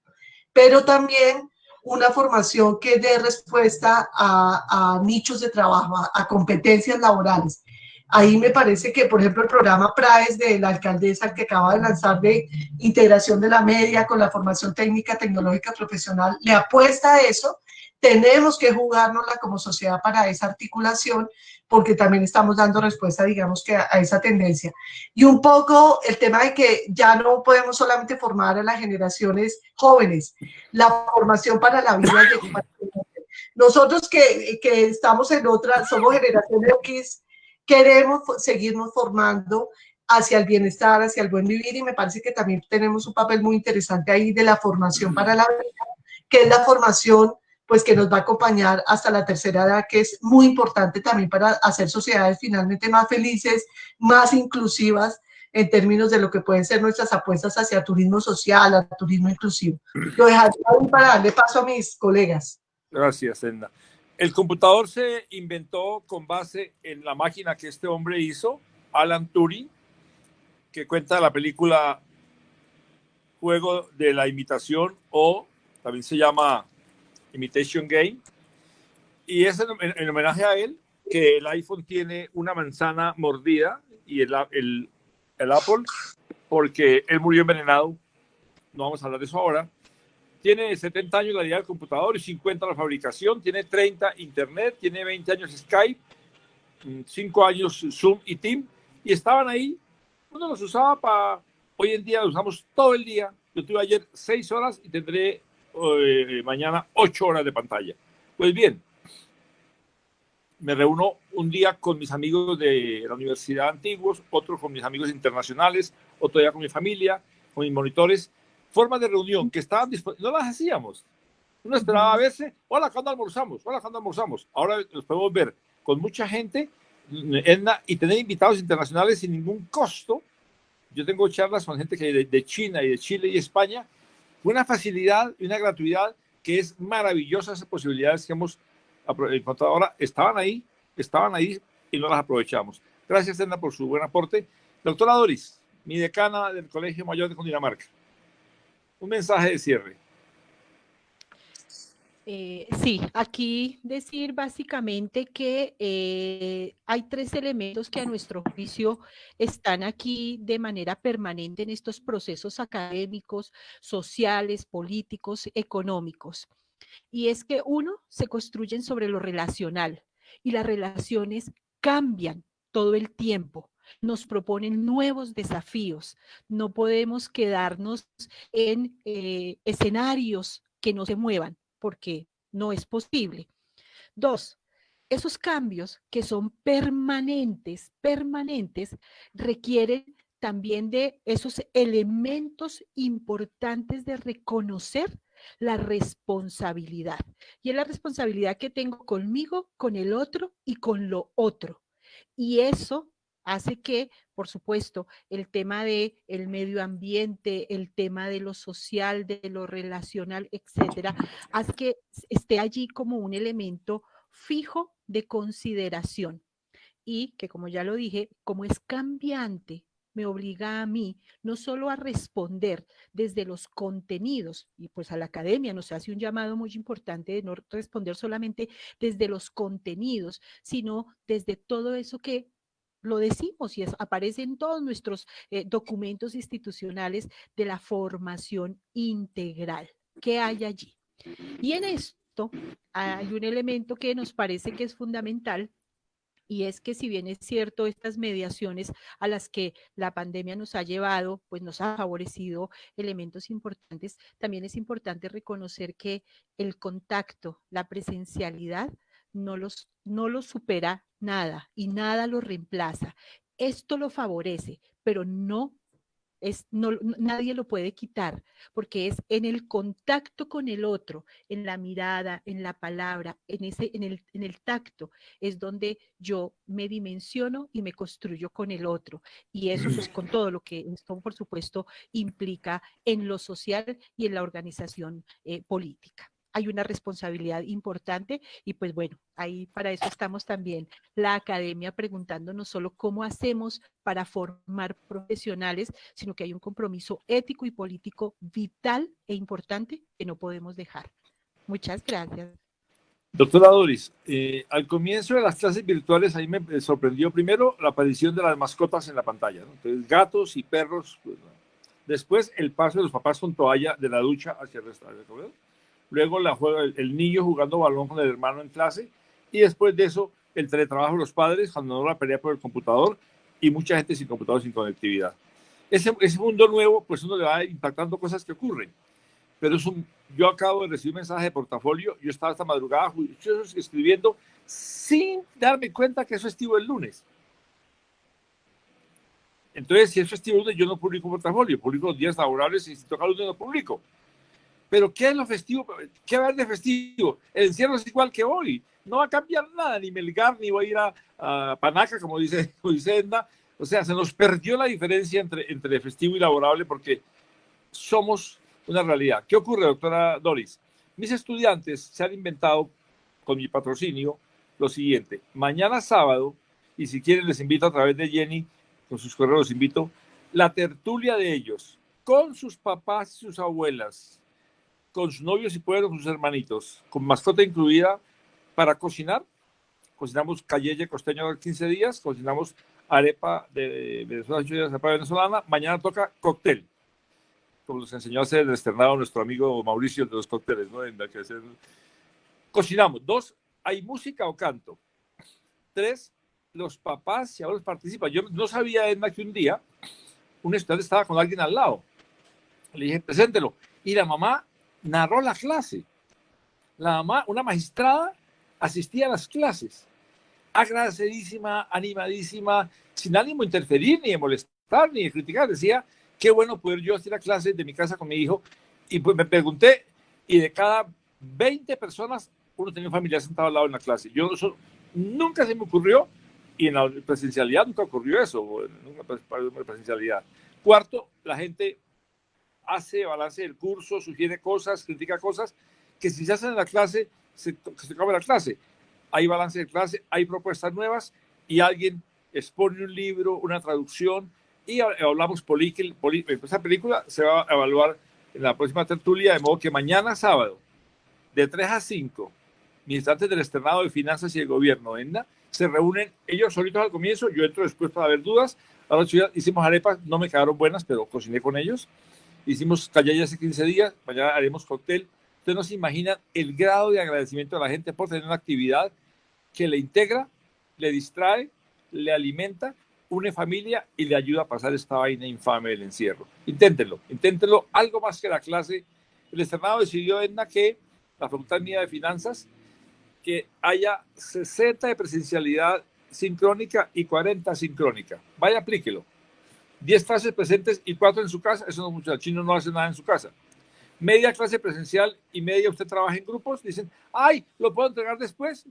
S4: pero también una formación que dé respuesta a nichos de trabajo, a competencias laborales. Ahí me parece que, por ejemplo, el programa PRAES de la alcaldesa que acaba de lanzar, de integración de la media con la formación técnica, tecnológica, profesional, le apuesta a eso. Tenemos que jugárnosla como sociedad para esa articulación, porque también estamos dando respuesta, digamos, que a esa tendencia. Y un poco el tema de que ya no podemos solamente formar a las generaciones jóvenes, la formación para la vida es de nosotros que estamos en otra, somos generación X, queremos seguirnos formando hacia el bienestar, hacia el buen vivir, y me parece que también tenemos un papel muy interesante ahí de la formación para la vida, que es la formación pues que nos va a acompañar hasta la tercera edad, que es muy importante también para hacer sociedades finalmente más felices, más inclusivas, en términos de lo que pueden ser nuestras apuestas hacia turismo social, a turismo inclusivo. Lo dejaré ahí para darle paso a mis colegas.
S3: Gracias, Edna. El computador se inventó con base en la máquina que este hombre hizo, Alan Turing, que cuenta la película Juego de la Imitación, o también se llama Imitation Game, y es en homenaje a él que el iPhone tiene una manzana mordida y el Apple, porque él murió envenenado. No vamos a hablar de eso ahora. Tiene 70 años la idea del computador y 50 la fabricación, tiene 30 Internet, tiene 20 años Skype, 5 años Zoom y Team, y estaban ahí. Uno los usaba para... Hoy en día los usamos todo el día. Yo tuve ayer 6 horas y tendré mañana 8 horas de pantalla. Pues bien, me reúno un día con mis amigos de la universidad antiguos, otro con mis amigos internacionales, otro día con mi familia, con mis monitores. Formas de reunión que estaban disponibles, no las hacíamos. Uno esperaba a verse, hola, ¿cuándo almorzamos? Hola, ¿cuándo almorzamos? Ahora los podemos ver con mucha gente, Edna, y tener invitados internacionales sin ningún costo. Yo tengo charlas con gente que de China y de Chile y España. Una facilidad y una gratuidad que es maravillosa. Esas posibilidades que hemos encontrado ahora estaban ahí y no las aprovechamos. Gracias, Edna, por su buen aporte. Doctora Doris, mi decana del Colegio Mayor de Cundinamarca. Un mensaje de cierre.
S5: Sí, aquí decir básicamente que hay 3 elementos que a nuestro juicio están aquí de manera permanente en estos procesos académicos, sociales, políticos, económicos. Y es que uno, se construyen sobre lo relacional, y las relaciones cambian todo el tiempo. Nos proponen nuevos desafíos. No podemos quedarnos en escenarios que no se muevan, porque no es posible. 2, esos cambios que son permanentes, requieren también de esos elementos importantes de reconocer la responsabilidad. Y es la responsabilidad que tengo conmigo, con el otro y con lo otro. Y eso hace que, por supuesto, el tema del medio ambiente, el tema de lo social, de lo relacional, etcétera, hace que esté allí como un elemento fijo de consideración. Y que, como ya lo dije, como es cambiante, me obliga a mí no solo a responder desde los contenidos, y pues a la academia nos hace un llamado muy importante de no responder solamente desde los contenidos, sino desde todo eso que lo decimos y aparece en todos nuestros documentos institucionales de la formación integral. ¿Qué hay allí? Y en esto hay un elemento que nos parece que es fundamental, y es que, si bien es cierto, estas mediaciones a las que la pandemia nos ha llevado, pues nos ha favorecido elementos importantes, también es importante reconocer que el contacto, la presencialidad, no lo supera nada y nada lo reemplaza. Esto lo favorece, pero nadie lo puede quitar, porque es en el contacto con el otro, en la mirada, en la palabra, en el tacto, es donde yo me dimensiono y me construyo con el otro. Y eso pues con todo lo que esto, por supuesto, implica en lo social y en la organización política. Hay una responsabilidad importante y pues bueno, ahí para eso estamos también la academia preguntándonos solo cómo hacemos para formar profesionales, sino que hay un compromiso ético y político vital e importante que no podemos dejar. Muchas gracias.
S3: Doctora Doris, al comienzo de las clases virtuales ahí me sorprendió primero la aparición de las mascotas en la pantalla, ¿no? Entonces, gatos y perros. Pues, ¿no? Después el paso de los papás con toalla de la ducha hacia el restaurante. ¿No? Luego el niño jugando balón con el hermano en clase, y después de eso el teletrabajo de los padres cuando no la pelea por el computador, y mucha gente sin computador, sin conectividad. Ese mundo nuevo, pues uno le va impactando cosas que ocurren, pero yo acabo de recibir un mensaje de portafolio, yo estaba esta madrugada escribiendo sin darme cuenta que es festivo el lunes. Entonces, si es festivo el lunes, yo no publico portafolio, publico los días laborables, y si toca el lunes no publico. Pero ¿qué es lo festivo? ¿Qué va a haber de festivo? El encierro es igual que hoy. No va a cambiar nada, ni Melgar, ni voy a ir a Panaca, como dice Edna. O sea, se nos perdió la diferencia entre festivo y laborable porque somos una realidad. ¿Qué ocurre, doctora Doris? Mis estudiantes se han inventado, con mi patrocinio, lo siguiente. Mañana sábado, y si quieren les invito a través de Jenny, con sus correos los invito, la tertulia de ellos, con sus papás y sus abuelas, con sus novios y pueden, con sus hermanitos, con mascota incluida, para cocinar. Cocinamos cayeye costeño de 15 días, cocinamos arepa de Venezuela, 8 días, arepa venezolana. Mañana toca cóctel, como nos enseñó a hacer el externado nuestro amigo Mauricio de los cócteles, ¿no? Cocinamos. 2, hay música o canto. 3, los papás y abuelos participan. Yo no sabía, Edna, que un día un estudiante estaba con alguien al lado. Le dije, preséntelo. Y la mamá narró la clase. La mamá, una magistrada, asistía a las clases. Agradecidísima, animadísima, sin ánimo de interferir, ni de molestar, ni de criticar. Decía, qué bueno poder yo hacer la clase de mi casa con mi hijo. Y pues me pregunté, y de cada 20 personas, uno tenía un familiar sentado al lado en la clase. Nunca se me ocurrió, y en la presencialidad nunca ocurrió eso, en una presencialidad. 4, la gente hace balance del curso, sugiere cosas, critica cosas, que si se hacen en la clase, se acaba la clase. Hay balance de clase, hay propuestas nuevas, y alguien expone un libro, una traducción, y hablamos esa película se va a evaluar en la próxima tertulia, de modo que mañana sábado, de 3 a 5, ministrantes del externado de finanzas y de gobierno, ENDA, se reúnen ellos solitos al comienzo, yo entro después para ver dudas. Ahora hicimos arepas, no me quedaron buenas, pero cociné con ellos. Hicimos cayeye hace 15 días, mañana haremos cóctel. Ustedes no se imaginan el grado de agradecimiento de la gente por tener una actividad que le integra, le distrae, le alimenta, une familia y le ayuda a pasar esta vaina infame del encierro. Inténtenlo, algo más que la clase. El externado decidió, Edna, que la Facultad Mía de Finanzas, que haya 60 de presencialidad sincrónica y 40 sincrónica. Vaya, aplíquelo. 10 clases presentes y 4 en su casa, eso no es mucho. El chino no hace nada en su casa. Media clase presencial y media usted trabaja en grupos. Dicen, ay, ¿lo puedo entregar después?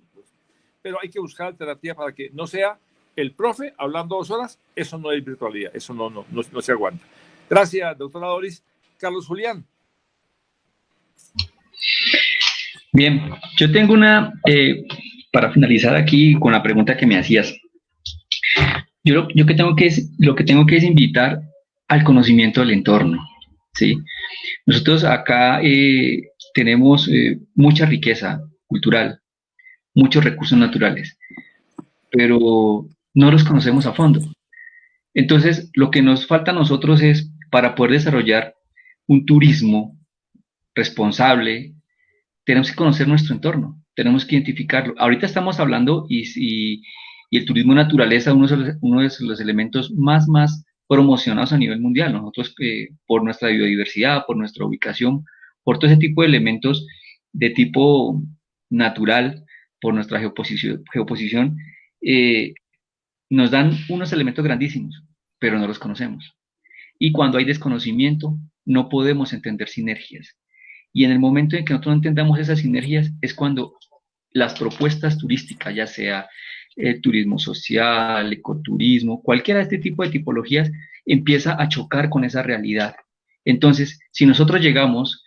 S3: Pero hay que buscar alternativa para que no sea el profe hablando 2 horas. Eso no es virtualidad, eso no se aguanta. Gracias, doctora Doris. Carlos Julián.
S6: Bien, yo tengo para finalizar aquí con la pregunta que me hacías. Yo lo que tengo que es invitar al conocimiento del entorno, ¿sí? Nosotros acá tenemos mucha riqueza cultural, muchos recursos naturales, pero no los conocemos a fondo. Entonces, lo que nos falta a nosotros es, para poder desarrollar un turismo responsable, tenemos que conocer nuestro entorno, tenemos que identificarlo. Ahorita estamos hablando y el turismo naturaleza es uno de los elementos más promocionados a nivel mundial. Nosotros, por nuestra biodiversidad, por nuestra ubicación, por todo ese tipo de elementos de tipo natural, por nuestra geoposición, nos dan unos elementos grandísimos, pero no los conocemos. Y cuando hay desconocimiento, no podemos entender sinergias. Y en el momento en que nosotros no entendamos esas sinergias, es cuando las propuestas turísticas, ya sea turismo social, ecoturismo, cualquiera de este tipo de tipologías, empieza a chocar con esa realidad. Entonces, si nosotros llegamos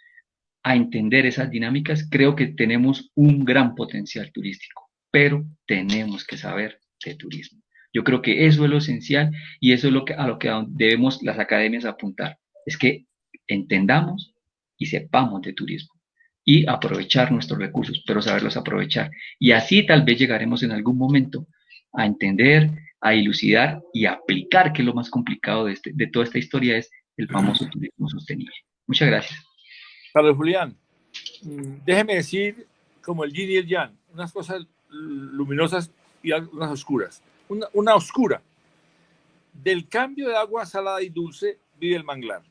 S6: a entender esas dinámicas, creo que tenemos un gran potencial turístico, pero tenemos que saber de turismo. Yo creo que eso es lo esencial y eso es a lo que debemos las academias apuntar, es que entendamos y sepamos de turismo y aprovechar nuestros recursos, pero saberlos aprovechar. Y así tal vez llegaremos en algún momento a entender, a dilucidar y a aplicar, que es lo más complicado de toda esta historia, es el famoso turismo sostenible. Muchas gracias.
S3: Carlos Julián, déjeme decir, como el yin y el yang, unas cosas luminosas y unas oscuras. Una oscura. Del cambio de agua salada y dulce vive el manglar.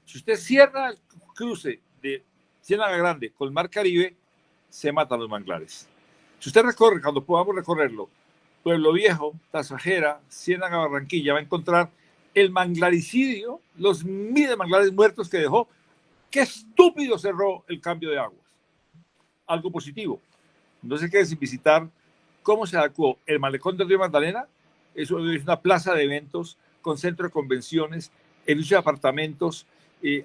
S3: Si usted cierra el cruce de Ciénaga Grande con el Mar Caribe, se matan los manglares. Si usted recorre, cuando podamos recorrerlo, Pueblo Viejo, Tasajera, Ciénaga, Barranquilla, va a encontrar el manglaricidio, los miles de manglares muertos que dejó. ¡Qué estúpido cerró el cambio de aguas! Algo positivo. No se quede sin visitar cómo se adecuó el malecón del río Magdalena. Eso es una plaza de eventos con centro de convenciones, edificios de apartamentos,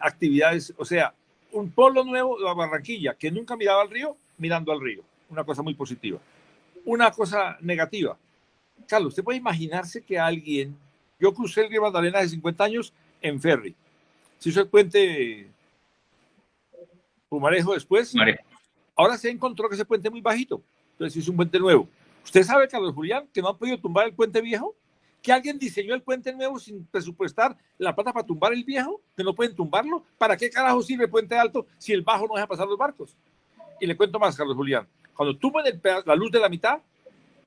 S3: actividades, o sea, un polo nuevo de Barranquilla que nunca miraba al río, mirando al río. Una cosa muy positiva. Una cosa negativa. Carlos, ¿usted puede imaginarse que alguien... Yo crucé el río Magdalena hace 50 años en ferry. Se hizo el puente Pumarejo después.
S6: Marejo.
S3: Ahora se encontró que ese puente es muy bajito. Entonces hizo un puente nuevo. ¿Usted sabe, Carlos Julián, que no han podido tumbar el puente viejo? ¿Que alguien diseñó el puente nuevo sin presupuestar la plata para tumbar el viejo? ¿Que no pueden tumbarlo? ¿Para qué carajo sirve el puente alto si el bajo no deja pasar los barcos? Y le cuento más, Carlos Julián. Cuando tumban la luz de la mitad,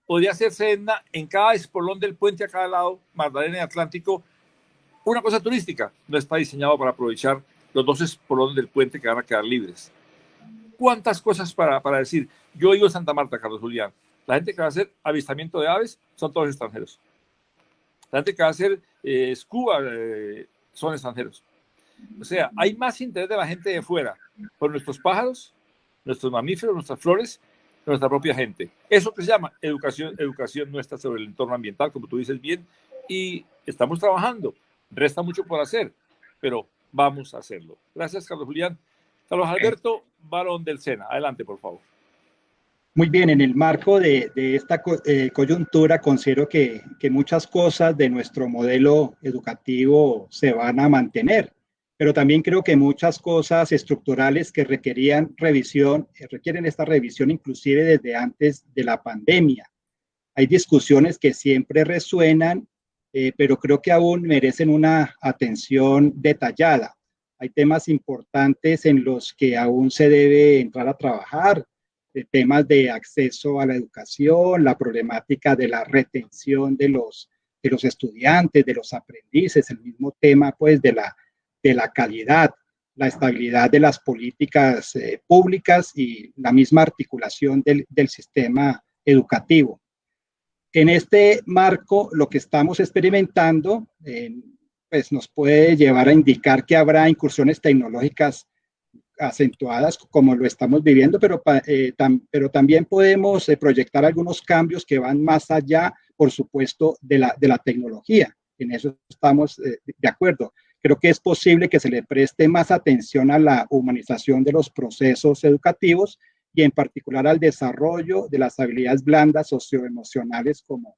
S3: podría hacerse en cada espolón del puente a cada lado, Magdalena y Atlántico, una cosa turística. No está diseñado para aprovechar los dos espolones del puente que van a quedar libres. ¿Cuántas cosas para decir? Yo vivo en Santa Marta, Carlos Julián. La gente que va a hacer avistamiento de aves son todos extranjeros. La gente que va a hacer scuba son extranjeros. O sea, hay más interés de la gente de fuera por nuestros pájaros, nuestros mamíferos, nuestras flores, nuestra propia gente. Eso que se llama educación nuestra sobre el entorno ambiental, como tú dices bien, y estamos trabajando. Resta mucho por hacer, pero vamos a hacerlo. Gracias, Carlos Julián. Carlos Alberto Barón del Sena, adelante, por favor.
S7: Muy bien, en el marco de esta coyuntura, considero que muchas cosas de nuestro modelo educativo se van a mantener, pero también creo que muchas cosas estructurales que requerían revisión, requieren esta revisión inclusive desde antes de la pandemia. Hay discusiones que siempre resuenan, pero creo que aún merecen una atención detallada. Hay temas importantes en los que aún se debe entrar a trabajar, temas de acceso a la educación, la problemática de la retención de los estudiantes, de los aprendices, el mismo tema pues de la calidad, la estabilidad de las políticas públicas y la misma articulación del sistema educativo. En este marco, lo que estamos experimentando pues nos puede llevar a indicar que habrá incursiones tecnológicas acentuadas como lo estamos viviendo, pero también podemos proyectar algunos cambios que van más allá, por supuesto, de la tecnología. En eso estamos de acuerdo. Creo que es posible que se le preste más atención a la humanización de los procesos educativos y en particular al desarrollo de las habilidades blandas socioemocionales como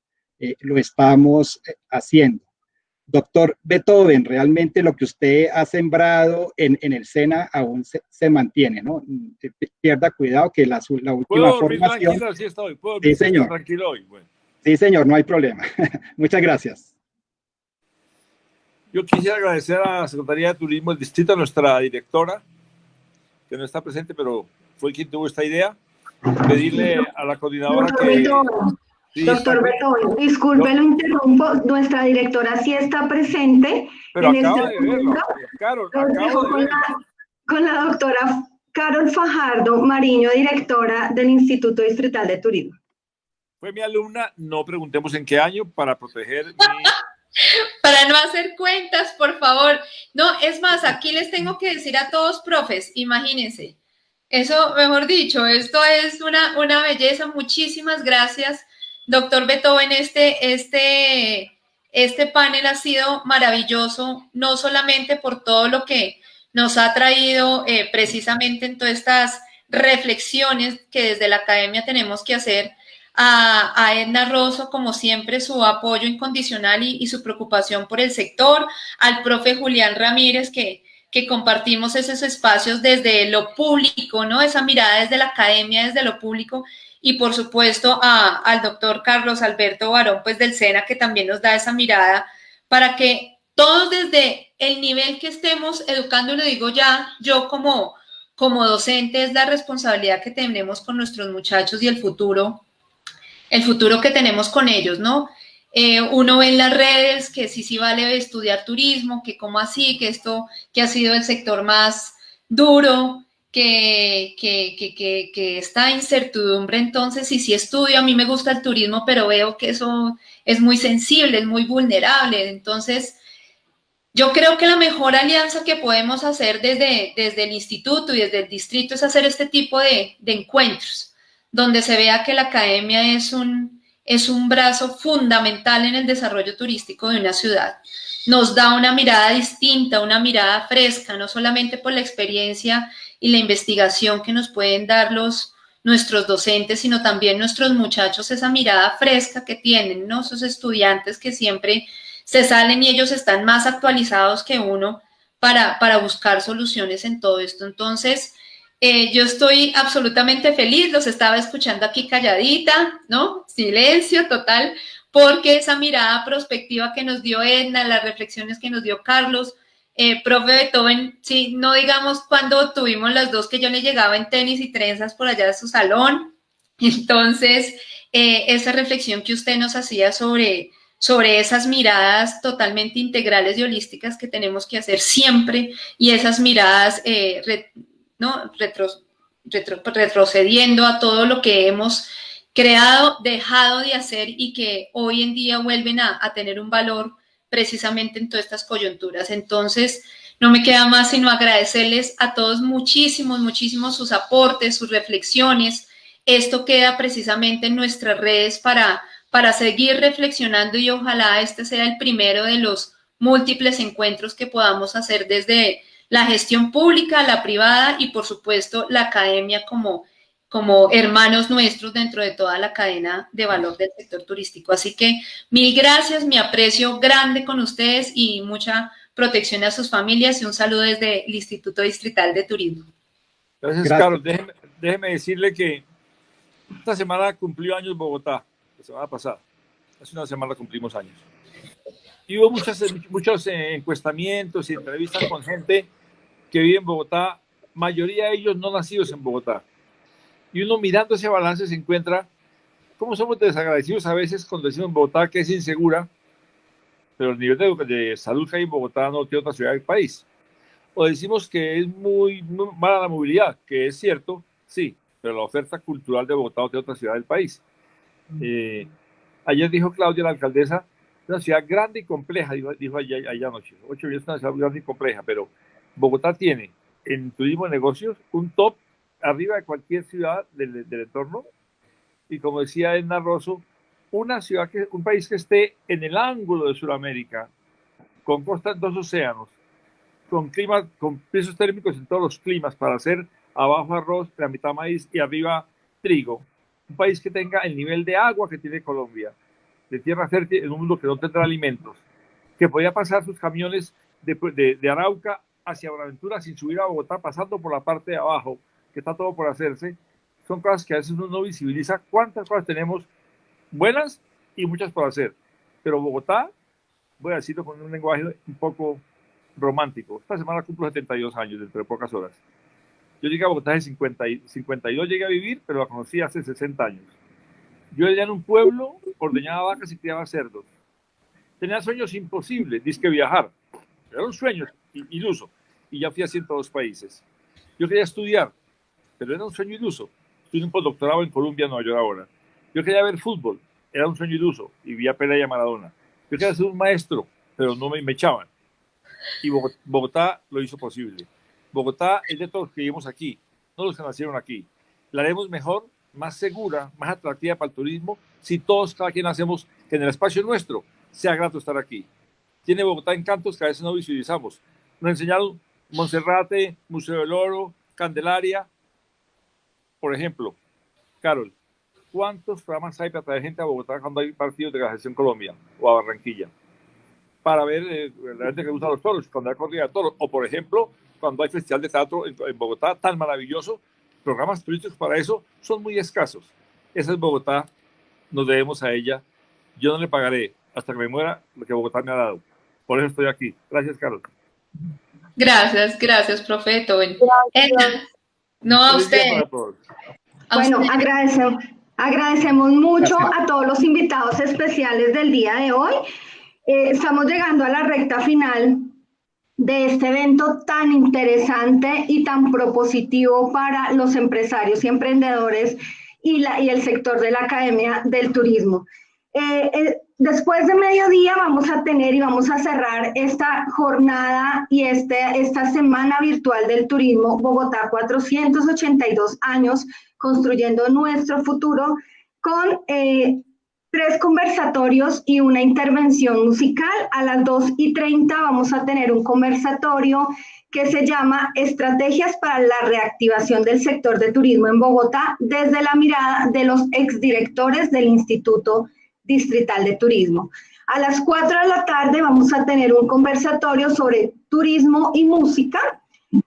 S7: lo estamos haciendo. Doctor Beethoven, realmente lo que usted ha sembrado en el SENA aún se mantiene, ¿no? Pierda cuidado que la última formación...
S3: Tranquilo, sí estoy. ¿Puedo
S7: sí, señor.
S3: Tranquilo hoy? Bueno.
S7: Sí, señor, no hay problema. Muchas gracias.
S3: Yo quisiera agradecer a la Secretaría de Turismo del Distrito, a nuestra directora, que no está presente, pero fue quien tuvo esta idea. Pedirle a la coordinadora que... Sí,
S2: doctor Beethoven, disculpe, lo interrumpo, nuestra directora sí está presente.
S3: Pero
S2: en
S3: acaba
S2: este
S3: de verlo,
S2: momento,
S3: Carol, acabo de verlo.
S2: Con la doctora Carol Fajardo Mariño, directora del Instituto Distrital de Turismo.
S3: Fue mi alumna, no preguntemos en qué año para proteger mi...
S8: Para no hacer cuentas, por favor. No, es más, aquí les tengo que decir a todos, profes, imagínense. Eso, mejor dicho, esto es una belleza. Muchísimas gracias, doctor Beethoven. Este panel ha sido maravilloso, no solamente por todo lo que nos ha traído precisamente en todas estas reflexiones que desde la academia tenemos que hacer, a Edna Rosso, como siempre, su apoyo incondicional y su preocupación por el sector, al profe Julián Ramírez, que compartimos esos espacios desde lo público, ¿no? Esa mirada desde la academia, desde lo público, y por supuesto al doctor Carlos Alberto Barón, pues del SENA, que también nos da esa mirada para que todos desde el nivel que estemos educando, y lo digo ya, yo como docente, es la responsabilidad que tenemos con nuestros muchachos y el futuro que tenemos con ellos, ¿no? Uno ve en las redes que sí vale estudiar turismo, que cómo así, que esto que ha sido el sector más duro, que esta incertidumbre. Entonces, sí estudio, a mí me gusta el turismo, pero veo que eso es muy sensible, es muy vulnerable. Entonces, yo creo que la mejor alianza que podemos hacer desde el instituto y desde el distrito es hacer este tipo de encuentros, donde se vea que la academia es un brazo fundamental en el desarrollo turístico de una ciudad. Nos da una mirada distinta, una mirada fresca, no solamente por la experiencia y la investigación que nos pueden dar nuestros docentes, sino también nuestros muchachos, esa mirada fresca que tienen, ¿no? Esos estudiantes que siempre se salen y ellos están más actualizados que uno para buscar soluciones en todo esto. Entonces, yo estoy absolutamente feliz, los estaba escuchando aquí calladita, ¿no? Silencio total, porque esa mirada prospectiva que nos dio Edna, las reflexiones que nos dio Carlos, profe Beethoven, sí, no digamos cuando tuvimos las dos que yo le llegaba en tenis y trenzas por allá de su salón. Entonces, esa reflexión que usted nos hacía sobre esas miradas totalmente integrales y holísticas que tenemos que hacer siempre, y esas miradas ¿no? retrocediendo a todo lo que hemos creado, dejado de hacer y que hoy en día vuelven a tener un valor precisamente en todas estas coyunturas. Entonces, no me queda más sino agradecerles a todos muchísimos sus aportes, sus reflexiones. Esto queda precisamente en nuestras redes para seguir reflexionando, y ojalá este sea el primero de los múltiples encuentros que podamos hacer desde la gestión pública, la privada y, por supuesto, la academia como hermanos nuestros dentro de toda la cadena de valor del sector turístico. Así que mil gracias, mi aprecio grande con ustedes y mucha protección a sus familias, y un saludo desde el Instituto Distrital de Turismo.
S3: Gracias, Carlos. Déjeme decirle que esta semana cumplió años Bogotá, la semana pasada. Hace una semana cumplimos años. Y hubo muchos encuestamientos y entrevistas con gente que vive en Bogotá, mayoría de ellos no nacidos en Bogotá. Y uno mirando ese balance se encuentra cómo somos desagradecidos a veces cuando decimos en Bogotá que es insegura, pero el nivel de salud que hay en Bogotá no tiene otra ciudad del país. O decimos que es muy mala la movilidad, que es cierto, sí, pero la oferta cultural de Bogotá no tiene otra ciudad del país. Ayer dijo Claudia, la alcaldesa, una ciudad grande y compleja, dijo allá anoche. 8 millones es una ciudad grande y compleja, pero Bogotá tiene en turismo y negocios un top arriba de cualquier ciudad del entorno, y como decía Edna Rosso, un país que esté en el ángulo de Sudamérica, con costa en 2 océanos, con pisos térmicos en todos los climas, para hacer abajo arroz, la mitad maíz y arriba trigo. Un país que tenga el nivel de agua que tiene Colombia, de tierra fértil en un mundo que no tendrá alimentos, que podía pasar sus camiones de Arauca hacia Buenaventura sin subir a Bogotá, pasando por la parte de abajo, que está todo por hacerse. Son cosas que a veces uno no visibiliza cuántas cosas tenemos buenas y muchas por hacer. Pero Bogotá, voy a decirlo con un lenguaje un poco romántico, esta semana cumplo 72 años, dentro de pocas horas. Yo llegué a Bogotá en 52, llegué a vivir, pero la conocí hace 60 años. Yo vivía en un pueblo, ordeñaba vacas y criaba cerdos. Tenía sueños imposibles, disque viajar. Era un sueño iluso. Y ya fui a 102 países. Yo quería estudiar, pero era un sueño iluso. Estoy en un postdoctorado en Colombia, Nueva York ahora. Yo quería ver fútbol, era un sueño iluso, y vi a Pelé y a Maradona. Yo quería ser un maestro, pero no me echaban. Y Bogotá lo hizo posible. Bogotá es de todos los que vivimos aquí, no los que nacieron aquí. La haremos mejor, más segura, más atractiva para el turismo, si todos, cada quien hacemos que en el espacio nuestro sea grato estar aquí. Tiene Bogotá encantos que a veces no visualizamos. Nos enseñaron Monserrate, Museo del Oro, Candelaria. Por ejemplo, Carol, ¿cuántos programas hay para traer gente a Bogotá cuando hay partidos de la Selección Colombia o a Barranquilla? Para ver la gente que gusta los toros, cuando hay corrida de toros. O, por ejemplo, cuando hay festival de teatro en Bogotá, tan maravilloso, programas turísticos para eso son muy escasos. Esa es Bogotá, nos debemos a ella. Yo no le pagaré hasta que me muera lo que Bogotá me ha dado. Por eso estoy aquí. Gracias, Carlos.
S8: Gracias, profe Beethoven. No, a usted.
S2: Bueno, agradecemos mucho a todos los invitados especiales del día de hoy. Estamos llegando a la recta final de este evento tan interesante y tan propositivo para los empresarios y emprendedores y el sector de la Academia del Turismo. Después de mediodía vamos a tener y vamos a cerrar esta jornada y esta semana virtual del turismo Bogotá 482 años construyendo nuestro futuro con 3 conversatorios y una intervención musical. A las 2:30 vamos a tener un conversatorio que se llama Estrategias para la reactivación del sector de turismo en Bogotá desde la mirada de los exdirectores del Instituto Distrital de Turismo. A las 4 de la tarde vamos a tener un conversatorio sobre turismo y música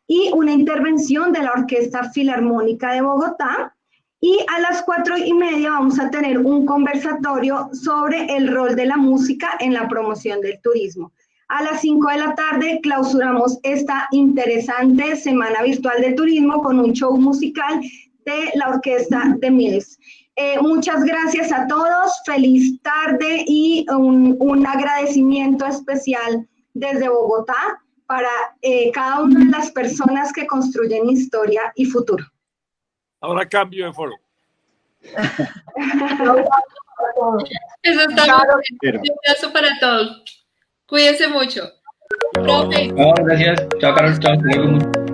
S2: y una intervención de la Orquesta Filarmónica de Bogotá. Y a las 4:30 vamos a tener un conversatorio sobre el rol de la música en la promoción del turismo. A las 5 de la tarde clausuramos esta interesante semana virtual de turismo con un show musical de la Orquesta de Mills. Muchas gracias a todos, feliz tarde y un agradecimiento especial desde Bogotá para cada una de las personas que construyen historia y futuro.
S3: Ahora cambio de foro.
S8: Eso está bien. Un abrazo para todos. Cuídense mucho. Profe.
S6: No, gracias. Chao, Carol. Chao.